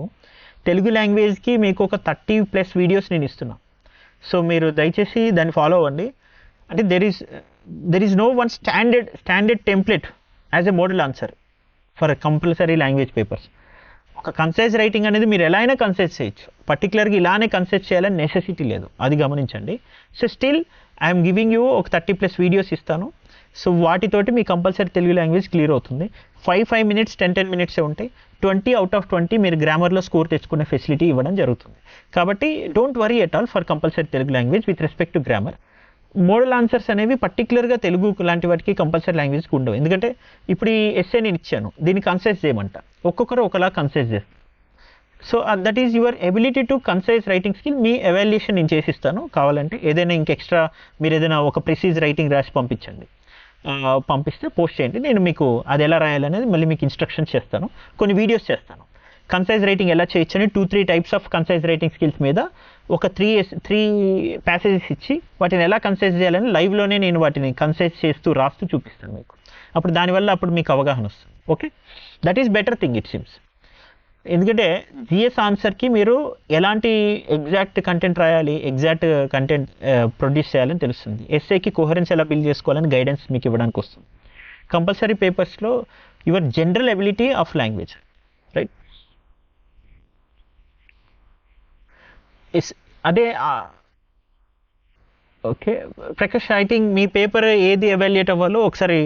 Telugu language ki meeku oka 30+ videos నేను ఇస్తున్నా. So మీరు దయచేసి దాన్ని follow అవ్వండి. అంటే there is no one standard template as a model answer for a compulsory language papers. ఒక concise writing అనేది మీరు ఎలా అయినా కన్సైజ్ చేయొచ్చు, పర్టికులర్గా ఇలానే కన్సైజ్ చేయాలని నెసెసిటీ లేదు, అది గమనించండి. So still I'm giving you ఒక 30+ వీడియోస్ ఇస్తాను. సో వాటితోటి మీ కంపల్సరీ తెలుగు లాంగ్వేజ్ క్లియర్ అవుతుంది. 5 minutes 10 minutes ఉంటాయి. 20 out of 20 మీరు గ్రామర్లో స్కోర్ తెచ్చుకునే ఫెసిలిటీ ఇవ్వడం జరుగుతుంది. కాబట్టి don't worry at all for compulsory Telugu language with respect to grammar. Model answers అనేవి పర్టికులర్గా తెలుగు లాంటి వాటికి కంపల్సరీ లాంగ్వేజ్కి ఉండవు. ఎందుకంటే ఇప్పుడు ఈ ఎస్సే నేను ఇచ్చాను, దీన్ని కన్సైజ్ చేయమంట, ఒక్కొక్కరు ఒకలా కన్సైజ్ చేస్తారు. So that is your ability to concise writing skill. Me evaluation నేను చేసిస్తాను. కావాలంటే ఏదైనా ఇంకెక్స్ట్రా మీరు ఏదైనా ఒక ప్రిసీజ్ రైటింగ్ రాసి పంపించండి, పంపిస్తే పోస్ట్ చేయండి. నేను మీకు అది ఎలా రాయాలనేది మళ్ళీ మీకు ఇన్స్ట్రక్షన్స్ చేస్తాను, కొన్ని వీడియోస్ చేస్తాను. కన్సైజ్ రైటింగ్ ఎలా చేయొచ్చు అని 2-3 types of concise writing skills మీద ఒక 3 ప్యాసేజెస్ ఇచ్చి వాటిని ఎలా కన్సైజ్ చేయాలని లైవ్లోనే నేను వాటిని కన్సైజ్ చేస్తూ రాస్తూ చూపిస్తాను మీకు. అప్పుడు దానివల్ల అప్పుడు మీకు అవగాహన వస్తుంది. Okay, that is better thing it seems. ఎందుకంటే జిఎస్ ఆన్సర్కి మీరు ఎలాంటి ఎగ్జాక్ట్ కంటెంట్ రాయాలి, ఎగ్జాక్ట్ కంటెంట్ ప్రొడ్యూస్ చేయాలని తెలుస్తుంది. ఎస్ఏకి కోహరెన్స్ ఎలా బిల్డ్ చేసుకోవాలని గైడెన్స్ మీకు ఇవ్వడానికి వస్తుంది. కంపల్సరీ పేపర్స్లో your general ability of language, right? అదే ఓకే ప్రకాష్, ఐ థింక్ మీ పేపర్ ఏది ఎవాల్యుయేట్ అవ్వాలో ఒకసారి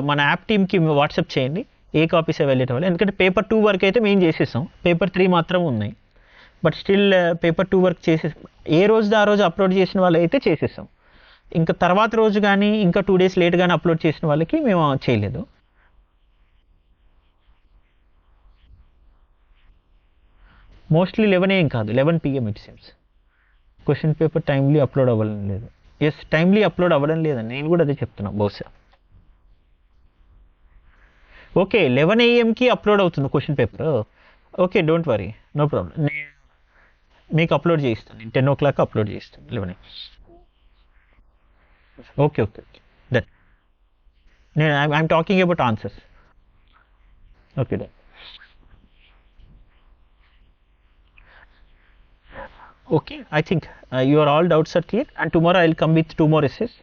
మన యాప్ టీమ్కి వాట్సాప్ చేయండి, ఏ కాపీస్ ఎవాల్యుయేట్ అవ్వాలి. ఎందుకంటే పేపర్ 2 వరకు అయితే మేము చేసేసాం, పేపర్ 3 మాత్రం ఉన్నాయి. బట్ స్టిల్ పేపర్ 2 వరకు ఏ రోజు ఆ రోజు అప్లోడ్ చేసిన వాళ్ళు అయితే చేసేసాం. ఇంకా తర్వాత రోజు కానీ ఇంకా 2 days లేట్ కానీ అప్లోడ్ చేసిన వాళ్ళకి మేము చేయలేదు. మోస్ట్లీ 11 AM కాదు, 11 PM it seems. Question paper timely upload అవ్వడం లేదు. ఎస్, టైమ్లీ అప్లోడ్ అవ్వడం లేదండి, నేను కూడా అదే చెప్తున్నాను బహుశా. ఓకే, 11 AMకి అప్లోడ్ అవుతుంది question paper. Okay, don't worry, no problem. నేను మీకు అప్లోడ్ చేయిస్తాను, నేను 10 o'clock అప్లోడ్ చేస్తాను, 11 AM. Okay okay okay, that నేను I'm talking about answers. Okay, done. Okay, I think your all doubts are clear, and tomorrow I will come with 2 more essays.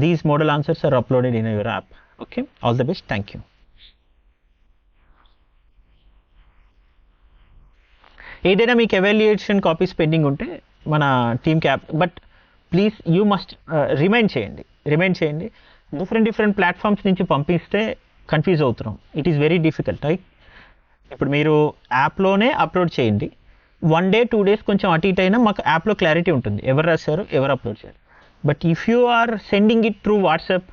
These model answers are uploaded in your app. Okay, all the best. Thank you. ఏదైనా మీకు evaluation copies pending ఉంటే మన టీమ్కి app, but please you must remind చేయండి. Different platforms నుంచి పంపిస్తే confuse అవుతున్నాం. It is very difficult, right? ఇప్పుడు మీరు యాప్లోనే అప్లోడ్ చేయండి. 1 day 2 days కొంచెం అటు ఇటు అయినా మాకు యాప్లో క్లారిటీ ఉంటుంది, ఎవరు రాశారు, ఎవరు అప్లోడ్ చేయాలి. But if you are sending it through WhatsApp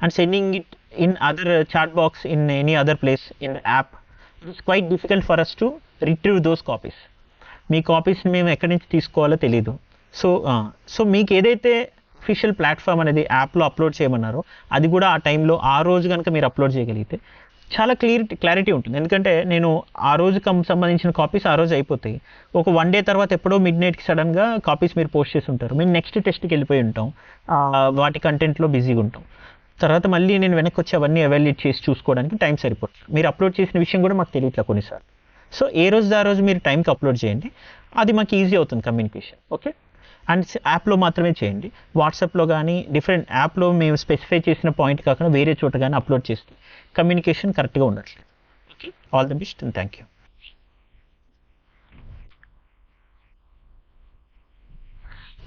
and sending it in other chat box in any other place in the app, it is quite difficult for us to retrieve those copies. మీ కాపీస్ని మేము ఎక్కడి నుంచి తీసుకోవాలో తెలీదు. So మీకు ఏదైతే official platform అనేది యాప్లో అప్లోడ్ చేయమన్నారో అది కూడా ఆ టైంలో ఆ రోజు కనుక మీరు అప్లోడ్ చేయగలిగితే చాలా క్లారిటీ ఉంటుంది. ఎందుకంటే నేను ఆ రోజు సంబంధించిన కాపీస్ ఆ రోజు అయిపోతాయి. ఒక 1 day తర్వాత ఎప్పుడో మిడ్నైట్కి సడన్గా కాపీస్ మీరు పోస్ట్ చేసి ఉంటారు, మేము నెక్స్ట్ టెస్ట్కి వెళ్ళిపోయి ఉంటాం, వాటి కంటెంట్లో బిజీగా ఉంటాం. తర్వాత మళ్ళీ నేను వెనక్కి వచ్చి అవన్నీ ఎవాల్యుయేట్ చేసి చూసుకోవడానికి టైం సరిపోతుంది. మీరు అప్లోడ్ చేసిన విషయం కూడా మాకు తెలియట్లా కొన్నిసార్లు. సో ఏ రోజు ఆ రోజు మీరు టైంకి అప్లోడ్ చేయండి, అది మాకు ఈజీ అవుతుంది కమ్యూనికేషన్. ఓకే, అండ్ యాప్లో మాత్రమే చేయండి. వాట్సాప్లో కానీ డిఫరెంట్ యాప్లో మేము స్పెసిఫై చేసిన పాయింట్ కాకుండా వేరే చోట కానీ అప్లోడ్ చేస్తే కమ్యూనికేషన్ కరెక్ట్గా ఉండట్లేదు. Okay, all the best and thank you.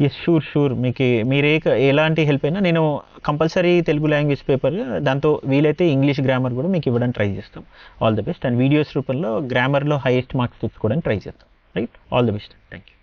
Yes, sure. మీకు మీరే ఎలాంటి హెల్ప్ అయినా నేను కంపల్సరీ తెలుగు లాంగ్వేజ్ పేపర్, దాంతో వీలైతే ఇంగ్లీష్ గ్రామర్ కూడా మీకు ఇవ్వడానికి ట్రై చేస్తాం. All the best. And videos రూపంలో గ్రామర్లో హైయెస్ట్ మార్క్స్ తెచ్చుకోవడానికి ట్రై చేస్తాం. Right, all the best, thank you.